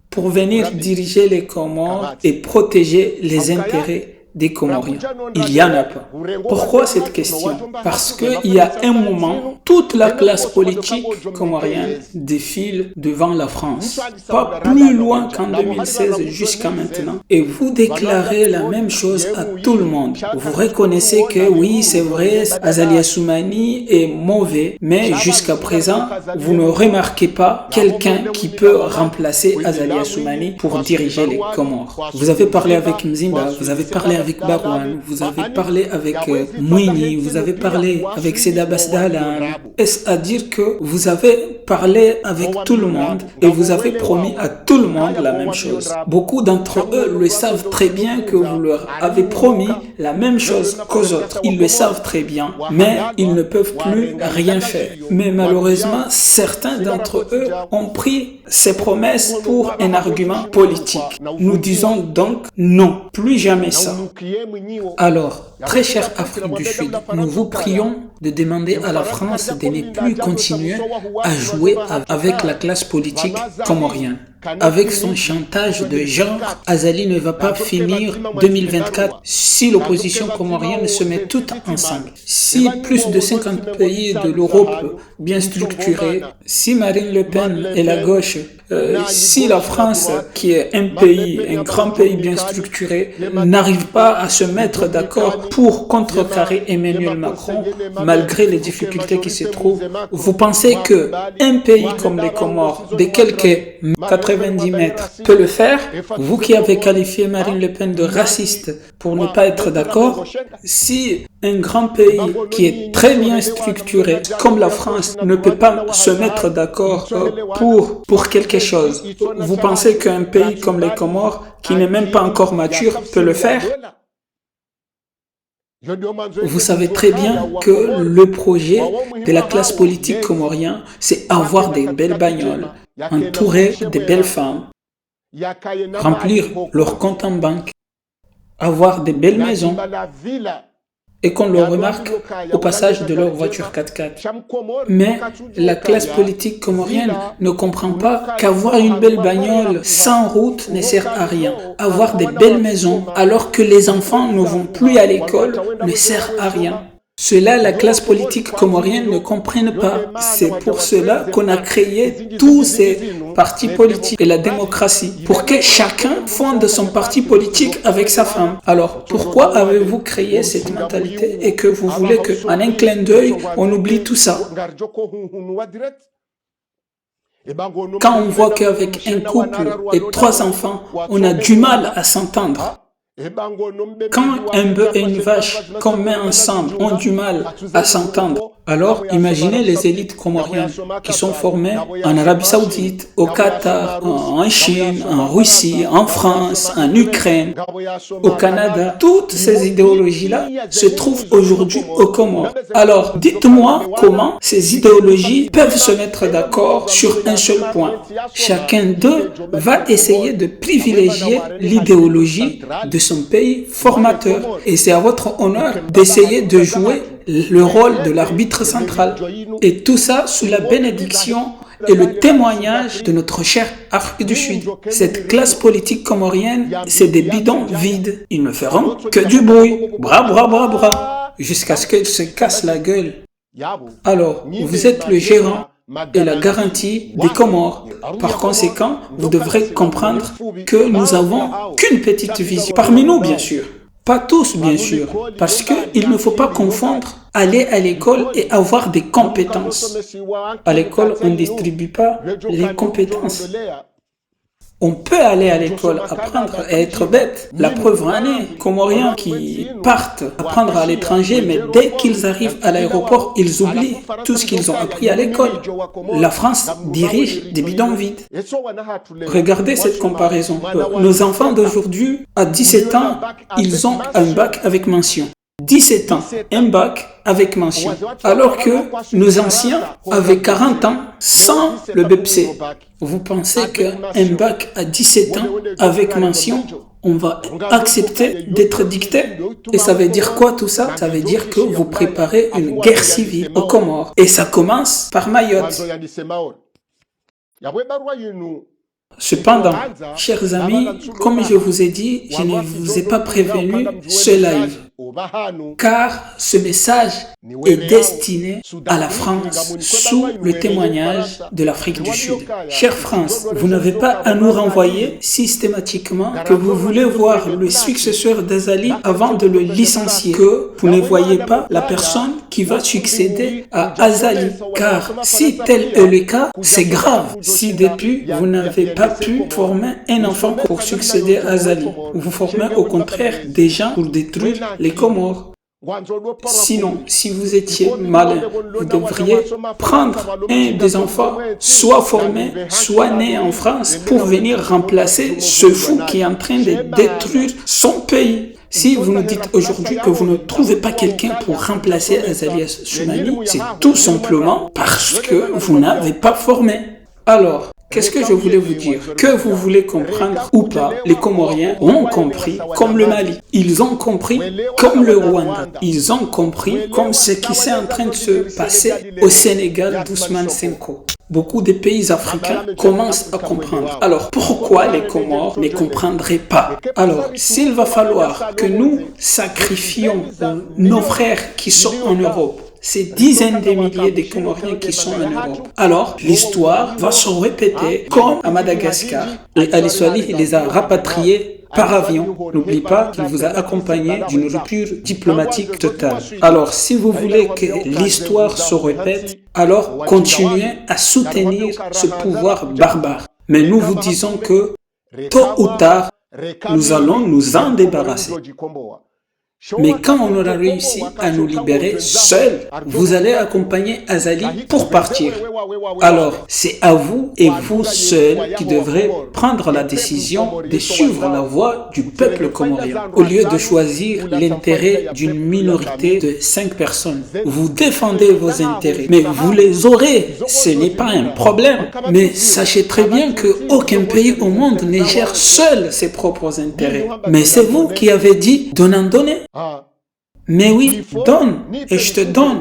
pour venir diriger les Comores et protéger les intérêts des Comoriens. Il n'y en a pas. Pourquoi cette question? Parce qu'il y a un moment, toute la classe politique comorienne défile devant la France, pas plus loin qu'en 2016 jusqu'à maintenant, et vous déclarez la même chose à tout le monde. Vous reconnaissez que oui, c'est vrai, Azali Assoumani est mauvais, mais jusqu'à présent, vous ne remarquez pas quelqu'un qui peut remplacer Azali Assoumani pour diriger les Comores. Vous avez parlé avec Mzimba, vous avez parlé avec Barouane, vous avez parlé avec Mouini, vous avez parlé avec Seda Basdalan. Est-ce à dire que vous avez parlé avec tout le monde et vous avez promis à tout le monde la même chose? Beaucoup d'entre eux le savent très bien que vous leur avez promis la même chose qu'aux autres. Ils le savent très bien, mais ils ne peuvent plus rien faire. Mais malheureusement, certains d'entre eux ont pris ces promesses pour un argument politique. Nous disons donc non, plus jamais ça. Alors, très chère Afrique du Sud, nous vous prions de demander à la France de ne plus continuer à jouer avec la classe politique comorienne. Avec son chantage de genre, Azali ne va pas finir 2024 si l'opposition comorienne se met toute ensemble. Si plus de 50 pays de l'Europe bien structurés, si Marine Le Pen et la gauche, si la France, qui est un pays, un grand pays bien structuré, n'arrive pas à se mettre d'accord pour contrecarrer Emmanuel Macron, malgré les difficultés qui se trouvent, vous pensez que un pays comme les Comores, de quelques 90 mètres, peut le faire? Vous qui avez qualifié Marine Le Pen de raciste pour ne pas être d'accord, si un grand pays qui est très bien structuré, comme la France, ne peut pas se mettre d'accord pour quelque chose, vous pensez qu'un pays comme les Comores, qui n'est même pas encore mature, peut le faire? Vous savez très bien que le projet de la classe politique comorienne, c'est avoir des belles bagnoles, entourer de belles femmes, remplir leur compte en banque, avoir de belles maisons, et qu'on le remarque au passage de leur voiture 4x4. Mais la classe politique comorienne ne comprend pas qu'avoir une belle bagnole sans route ne sert à rien. Avoir des belles maisons alors que les enfants ne vont plus à l'école ne sert à rien. Cela, la classe politique comorienne ne comprenne pas. C'est pour cela qu'on a créé tous ces partis politiques et la démocratie, pour que chacun fonde son parti politique avec sa femme. Alors, pourquoi avez-vous créé cette mentalité et que vous voulez qu'en un clin d'œil, on oublie tout ça? Quand on voit qu'avec un couple et 3 enfants, on a du mal à s'entendre. Quand un bœuf et une vache qu'on met ensemble ont du mal à s'entendre, alors imaginez les élites comoriennes qui sont formées en Arabie Saoudite, au Qatar, en Chine, en Russie, en France, en Ukraine, au Canada. Toutes ces idéologies-là se trouvent aujourd'hui aux Comores. Alors dites-moi comment ces idéologies peuvent se mettre d'accord sur un seul point. Chacun d'eux va essayer de privilégier l'idéologie de son pays formateur. Et c'est à votre honneur d'essayer de jouer le rôle de l'arbitre central. Et tout ça sous la bénédiction et le témoignage de notre chère Afrique du Sud. Cette classe politique comorienne, c'est des bidons vides. Ils ne feront que du bruit. Bra, bra, bra, bra. Jusqu'à ce qu'ils se cassent la gueule. Alors, vous êtes le gérant et la garantie des Comores. Par conséquent, vous devrez comprendre que nous n'avons qu'une petite vision. Parmi nous, bien sûr. Pas tous, bien sûr. Parce qu'il ne faut pas confondre aller à l'école et avoir des compétences. À l'école, on ne distribue pas les compétences. On peut aller à l'école apprendre à être bête. La preuve en est, Comoriens qui partent apprendre à l'étranger, mais dès qu'ils arrivent à l'aéroport, ils oublient tout ce qu'ils ont appris à l'école. La France dirige des bidons vides. Regardez cette comparaison. Nos enfants d'aujourd'hui, à 17 ans, ils ont un bac avec mention. 17 ans, un bac avec mention. Alors que nos anciens avaient 40 ans sans le BEPC. Vous pensez qu'un bac à 17 ans avec mention, on va accepter d'être dicté? Et ça veut dire quoi tout ça? Ça veut dire que vous préparez une guerre civile aux Comores. Et ça commence par Mayotte. Cependant, chers amis, comme je vous ai dit, je ne vous ai pas prévenu ce live, car ce message est destiné à la France sous le témoignage de l'Afrique du Sud. Chère France, vous n'avez pas à nous renvoyer systématiquement que vous voulez voir le successeur d'Azali avant de le licencier, que vous ne voyez pas la personne qui va succéder à Azali, car si tel est le cas, c'est grave. Si depuis, vous n'avez pas pu former un enfant pour succéder à Azali, vous formez au contraire des gens pour détruire les Comores. Sinon, si vous étiez malin, vous devriez prendre un des enfants, soit formé, soit né en France, pour venir remplacer ce fou qui est en train de détruire son pays. Si vous nous dites aujourd'hui que vous ne trouvez pas quelqu'un pour remplacer Azali Assoumani, c'est tout simplement parce que vous n'avez pas formé. Alors, qu'est-ce que je voulais vous dire? Que vous voulez comprendre ou pas, les Comoriens ont compris comme le Mali. Ils ont compris comme le Rwanda. Ils ont compris comme ce qui s'est en train de se passer au Sénégal d'Ousmane Sonko. Beaucoup de pays africains commencent à comprendre. Alors, pourquoi les Comores ne comprendraient pas? Alors, s'il va falloir que nous sacrifions nos frères qui sont en Europe, ces dizaines de milliers de Comoriens qui sont en Europe, alors l'histoire va se répéter comme à Madagascar. Et Ali Swali les a rapatriés par avion. N'oublie pas qu'il vous a accompagné d'une rupture diplomatique totale. Alors, si vous voulez que l'histoire se répète, alors continuez à soutenir ce pouvoir barbare. Mais nous vous disons que, tôt ou tard, nous allons nous en débarrasser. Mais quand on aura réussi à nous libérer seuls, vous allez accompagner Azali pour partir. Alors, c'est à vous et vous seuls qui devrez prendre la décision de suivre la voie du peuple comorien. Au lieu de choisir l'intérêt d'une minorité de 5 personnes, vous défendez vos intérêts, mais vous les aurez. Ce n'est pas un problème. Mais sachez très bien qu'aucun pays au monde ne gère seul ses propres intérêts. Mais c'est vous qui avez dit « donnant, donner ». Mais oui, donne et je te donne.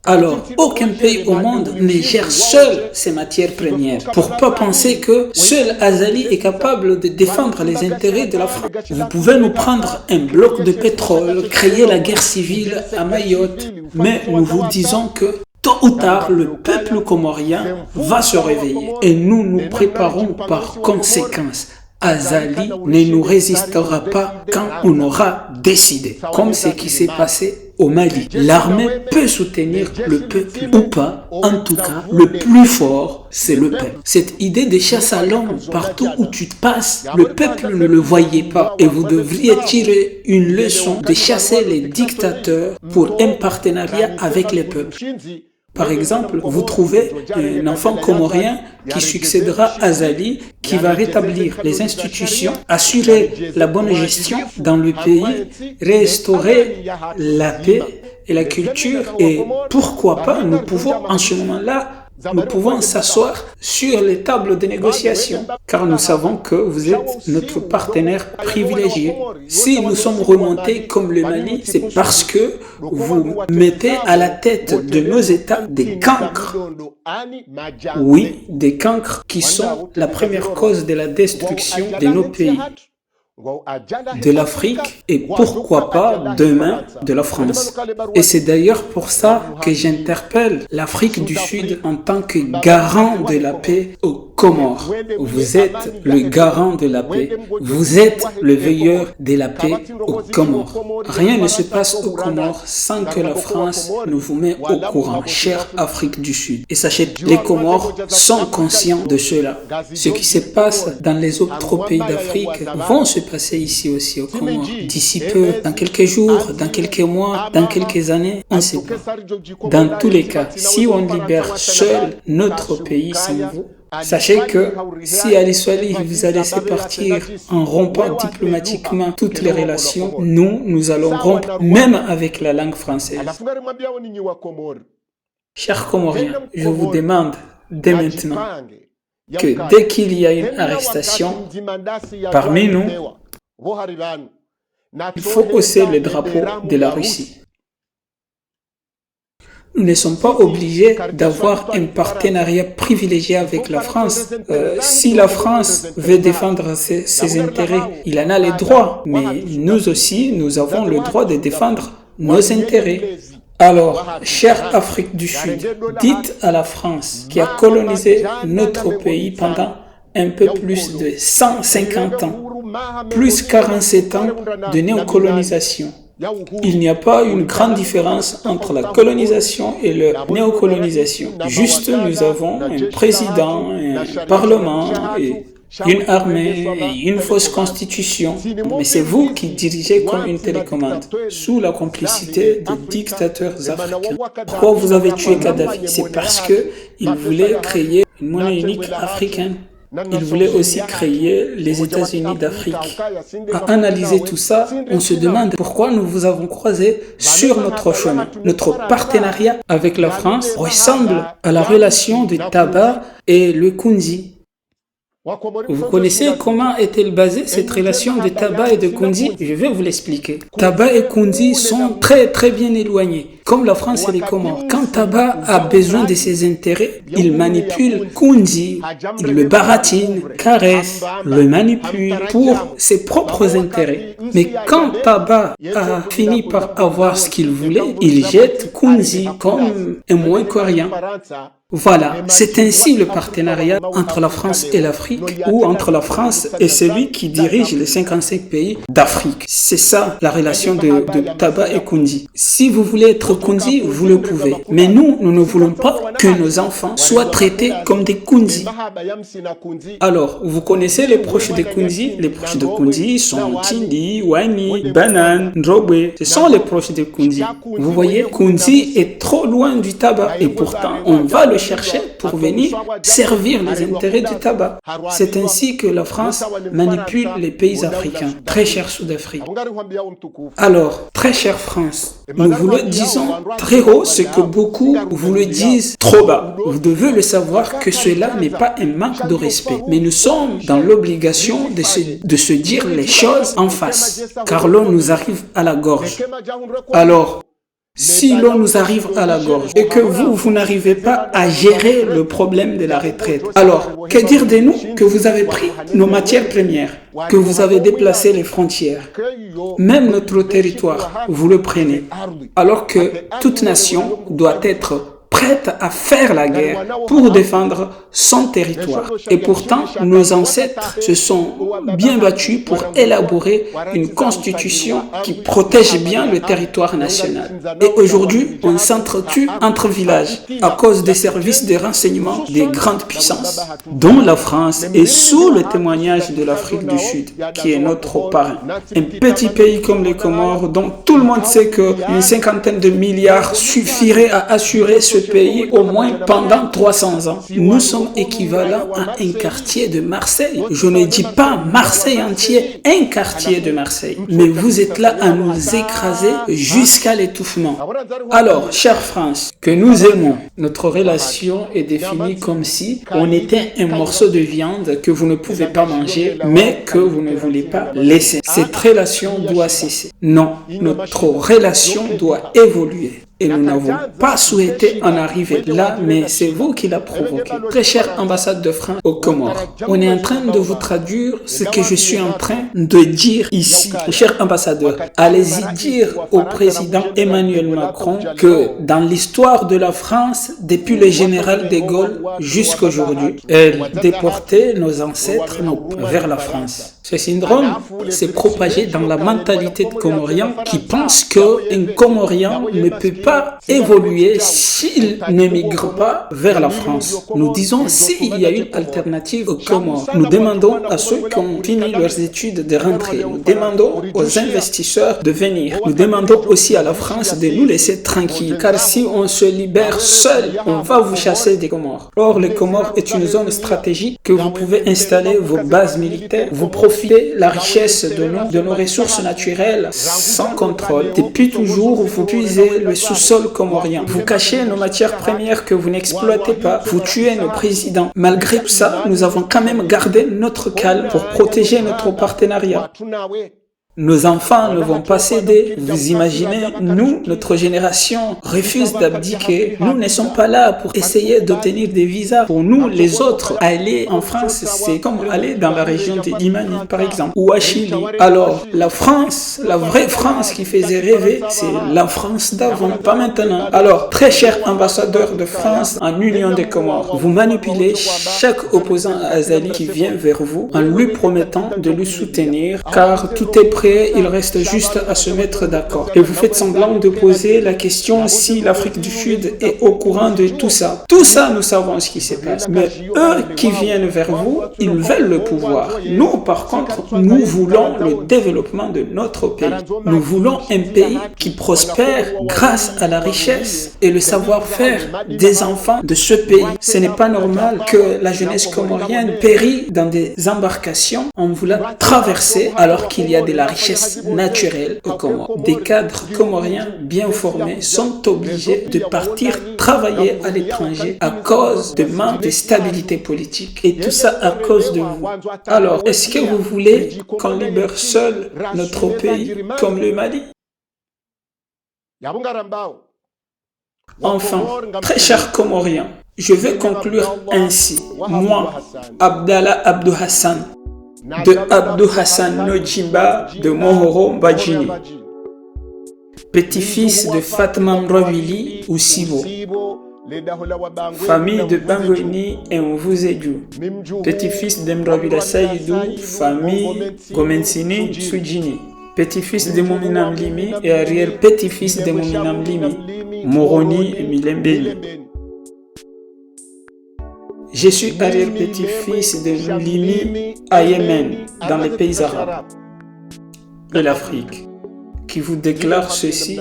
Alors, aucun pays au monde ne gère seul ces matières premières. Pour pas penser que seul Azali est capable de défendre les intérêts de la France. Vous pouvez nous prendre un bloc de pétrole, créer la guerre civile à Mayotte, mais nous vous disons que tôt ou tard, le peuple comorien va se réveiller et nous nous préparons par conséquence. Azali ne nous résistera pas quand on aura décidé, comme ce qui s'est passé au Mali. L'armée peut soutenir le peuple ou pas, en tout cas, le plus fort, c'est le peuple. Cette idée de chasse à l'homme, partout où tu passes, le peuple ne le voyait pas et vous devriez tirer une leçon de chasser les dictateurs pour un partenariat avec les peuples. Par exemple, vous trouvez un enfant comorien qui succédera à Azali, qui va rétablir les institutions, assurer la bonne gestion dans le pays, restaurer la paix et la culture. Et pourquoi pas, nous pouvons en ce moment-là, nous pouvons s'asseoir sur les tables de négociation, car nous savons que vous êtes notre partenaire privilégié. Si nous sommes remontés comme le Mali, c'est parce que vous mettez à la tête de nos États des cancres. Oui, des cancres qui sont la première cause de la destruction de nos pays, de l'Afrique et pourquoi pas demain de la France. Et c'est d'ailleurs pour ça que j'interpelle l'Afrique du Sud en tant que garant de la paix aux Comores. Vous êtes le garant de la paix. Vous êtes le veilleur de la paix aux Comores. Rien ne se passe aux Comores sans que la France ne vous mette au courant, chère Afrique du Sud. Et sachez, les Comores sont conscients de cela. Ce qui se passe dans les autres pays d'Afrique vont se passer ici aussi aux Comores. D'ici peu, dans quelques jours, dans quelques mois, dans quelques années, on ne sait pas. Dans tous les cas, si on libère seul notre pays sans vous, sachez que si Ali Swali vous a laissé partir en rompant diplomatiquement toutes les relations, nous allons rompre même avec la langue française. Chers Comoriens, je vous demande dès maintenant que dès qu'il y a une arrestation parmi nous, il faut hausser le drapeau de la Russie. Nous ne sommes pas obligés d'avoir un partenariat privilégié avec la France. Si la France veut défendre ses intérêts, il en a le droit. Mais nous aussi, nous avons le droit de défendre nos intérêts. Alors, chère Afrique du Sud, dites à la France qui a colonisé notre pays pendant un peu plus de 150 ans, plus 47 ans de néocolonisation. Il n'y a pas une grande différence entre la colonisation et la néocolonisation. Juste, nous avons un président, un parlement, et une armée et une fausse constitution. Mais c'est vous qui dirigez comme une télécommande, sous la complicité des dictateurs africains. Pourquoi vous avez tué Kadhafi? C'est parce qu'il voulait créer une monnaie unique africaine. Il voulait aussi créer les États-Unis d'Afrique. À analyser tout ça, on se demande pourquoi nous vous avons croisé sur notre chemin. Notre partenariat avec la France ressemble à la relation de Taba et le Kunzi. Vous connaissez comment est-elle basée cette relation de Taba et de Kunzi? Je vais vous l'expliquer. Taba et Kunzi sont très bien éloignés, comme la France et les Comores. Quand Taba a besoin de ses intérêts, il manipule Kunzi, il le baratine, caresse, le manipule pour ses propres intérêts. Mais quand Taba a fini par avoir ce qu'il voulait, il jette Kunzi comme un moins que rien. Voilà, c'est ainsi le partenariat entre la France et l'Afrique, ou entre la France et celui qui dirige les 55 pays d'Afrique. C'est ça la relation de Taba et Kunzi. Si vous voulez être Kunzi, vous le pouvez. Mais nous ne voulons pas que nos enfants soient traités comme des Kunzi. Alors, vous connaissez les proches de Kunzi? Les proches de Kunzi sont Tindi, Wani, Banan, Ndrobwe. Ce sont les proches de Kunzi. Vous voyez, Kunzi est trop loin du Taba et pourtant on va le chercher pour venir servir les intérêts du tabac. C'est ainsi que la France manipule les pays africains. Très cher Sud-Afrique. Alors, très chère France, nous vous le disons très haut ce que beaucoup vous le disent trop bas. Vous devez le savoir que cela n'est pas un manque de respect, mais nous sommes dans l'obligation de se dire les choses en face, car l'on nous arrive à la gorge. Alors, Si l'on nous arrive à la gorge et que vous n'arrivez pas à gérer le problème de la retraite, alors que dire de nous que vous avez pris nos matières premières, que vous avez déplacé les frontières, même notre territoire, vous le prenez, alors que toute nation doit être prête à faire la guerre pour défendre son territoire. Et pourtant, nos ancêtres se sont bien battus pour élaborer une constitution qui protège bien le territoire national. Et aujourd'hui, on s'entretue entre villages à cause des services de renseignement des grandes puissances, dont la France est sous le témoignage de l'Afrique du Sud, qui est notre parrain. Un petit pays comme les Comores, dont tout le monde sait qu'une cinquantaine de milliards suffirait à assurer ce pays au moins pendant 300 ans. Nous sommes équivalents à un quartier de Marseille. Je ne dis pas Marseille entier, un quartier de Marseille. Mais vous êtes là à nous écraser jusqu'à l'étouffement. Alors, chère France, que nous aimons, notre relation est définie comme si on était un morceau de viande que vous ne pouvez pas manger, mais que vous ne voulez pas laisser. Cette relation doit cesser. Non, notre relation doit évoluer. Et nous n'avons pas souhaité en arriver là, mais c'est vous qui l'avez provoqué. Très chère ambassade de France aux Comores, on est en train de vous traduire ce que je suis en train de dire ici. Cher ambassadeur, allez-y dire au président Emmanuel Macron que dans l'histoire de la France, depuis le général de Gaulle jusqu'à aujourd'hui, elle déportait nos ancêtres vers la France. Ce syndrome s'est propagé dans la mentalité de Comoriens qui pensent qu'un Comorien ne peut pas évoluer s'il ne migre pas vers la France. Nous disons s'il y a une alternative aux Comores. Nous demandons à ceux qui ont fini leurs études de rentrer. Nous demandons aux investisseurs de venir. Nous demandons aussi à la France de nous laisser tranquilles. Car si on se libère seul, on va vous chasser des Comores. Or, les Comores est une zone stratégique que vous pouvez installer vos bases militaires. Vous profitez de la richesse de nos ressources naturelles sans contrôle. Depuis toujours, vous puisez le sous-sol comorien. Vous cachez nos matières premières que vous n'exploitez pas. Vous tuez nos présidents. Malgré tout ça, nous avons quand même gardé notre calme pour protéger notre partenariat. Nos enfants ne vont pas céder. Vous imaginez, nous, notre génération, refuse d'abdiquer. Nous ne sommes pas là pour essayer d'obtenir des visas. Pour nous, les autres, aller en France, c'est comme aller dans la région de Limani, par exemple, ou à Chili. Alors, la France, la vraie France qui faisait rêver, c'est la France d'avant, pas maintenant. Alors, très cher ambassadeur de France en Union des Comores, vous manipulez chaque opposant à Azali qui vient vers vous en lui promettant de lui soutenir, car tout est prêt. Il reste juste à se mettre d'accord. Et vous faites semblant de poser la question si l'Afrique du Sud est au courant de tout ça. Tout ça, nous savons ce qui se passe. Mais eux qui viennent vers vous, ils veulent le pouvoir. Nous, par contre, nous voulons le développement de notre pays. Nous voulons un pays qui prospère grâce à la richesse et le savoir-faire des enfants de ce pays. Ce n'est pas normal que la jeunesse comorienne périt dans des embarcations en voulant traverser alors qu'il y a de la richesse naturelle aux Comores. Des cadres comoriens bien formés sont obligés de partir travailler à l'étranger à cause de manque de stabilité politique. Et tout ça à cause de vous. Alors, est-ce que vous voulez qu'on libère seul notre pays comme le Mali? Enfin, très chers Comoriens, je vais conclure ainsi. Moi, Abdallah Abdou Hassan, de Abdou Hassan Nojimba de Mohoro Mbadjini, petit-fils de Fatma Mrovili ou Sibo, famille de Bangoini et Mvuzedju, petit-fils d'Emravila Saïdou, famille Gomensini Soudjini, petit-fils de Mominam Limi et arrière-petit-fils de Mominam Limi, Moroni et Milembeni. Je suis arrière-petit-fils de Limi à Yémen, dans les pays arabes de l'Afrique, qui vous déclare ceci.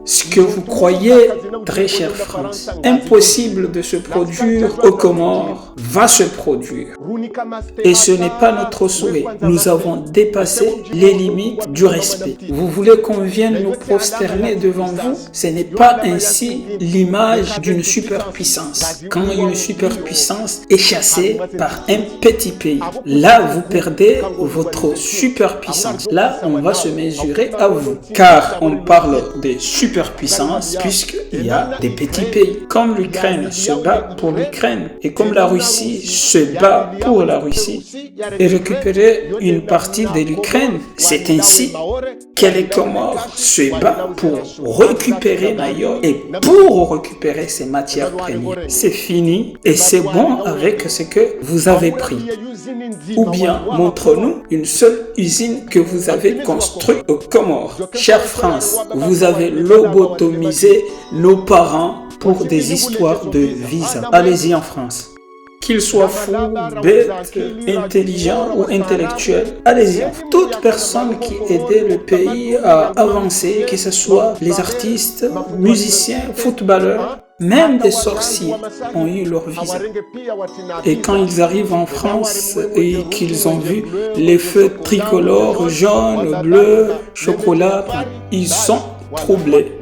Ce que vous croyez, très chère France, impossible de se produire aux Comores, va se produire. Et ce n'est pas notre souhait. Nous avons dépassé les limites du respect. Vous voulez qu'on vienne nous prosterner devant vous? Ce n'est pas ainsi l'image d'une superpuissance. Quand une superpuissance est chassée par un petit pays, là vous perdez votre superpuissance. Là on va se mesurer à vous. Car on parle des superpuissances superpuissance puisqu'il y a des petits pays. Comme l'Ukraine se bat pour l'Ukraine et comme la Russie se bat pour la Russie et récupérer une partie de l'Ukraine, c'est ainsi que les Comores se battent pour récupérer Mayotte et pour récupérer ses matières premières. C'est fini et c'est bon avec ce que vous avez pris. Ou bien montre-nous une seule usine que vous avez construite aux Comores. Chère France, vous avez lobotomisé nos parents pour des histoires de visa. Allez-y en France. Qu'ils soient fous, bêtes, intelligents ou intellectuels, allez-y. Toute personne qui aidait le pays à avancer, que ce soit les artistes, musiciens, footballeurs, même des sorciers ont eu leur visa. Et quand ils arrivent en France et qu'ils ont vu les feux tricolores, jaunes, bleus, chocolat, ils sont troublés.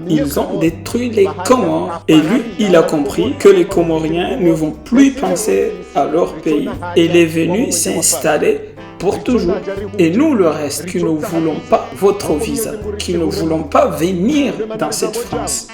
Ils ont détruit les Comores. Et lui, il a compris que les Comoriens ne vont plus penser à leur pays. Et il est venu s'installer pour toujours. Et nous, le reste, qui ne voulons pas votre visa, qui ne voulons pas venir dans cette France.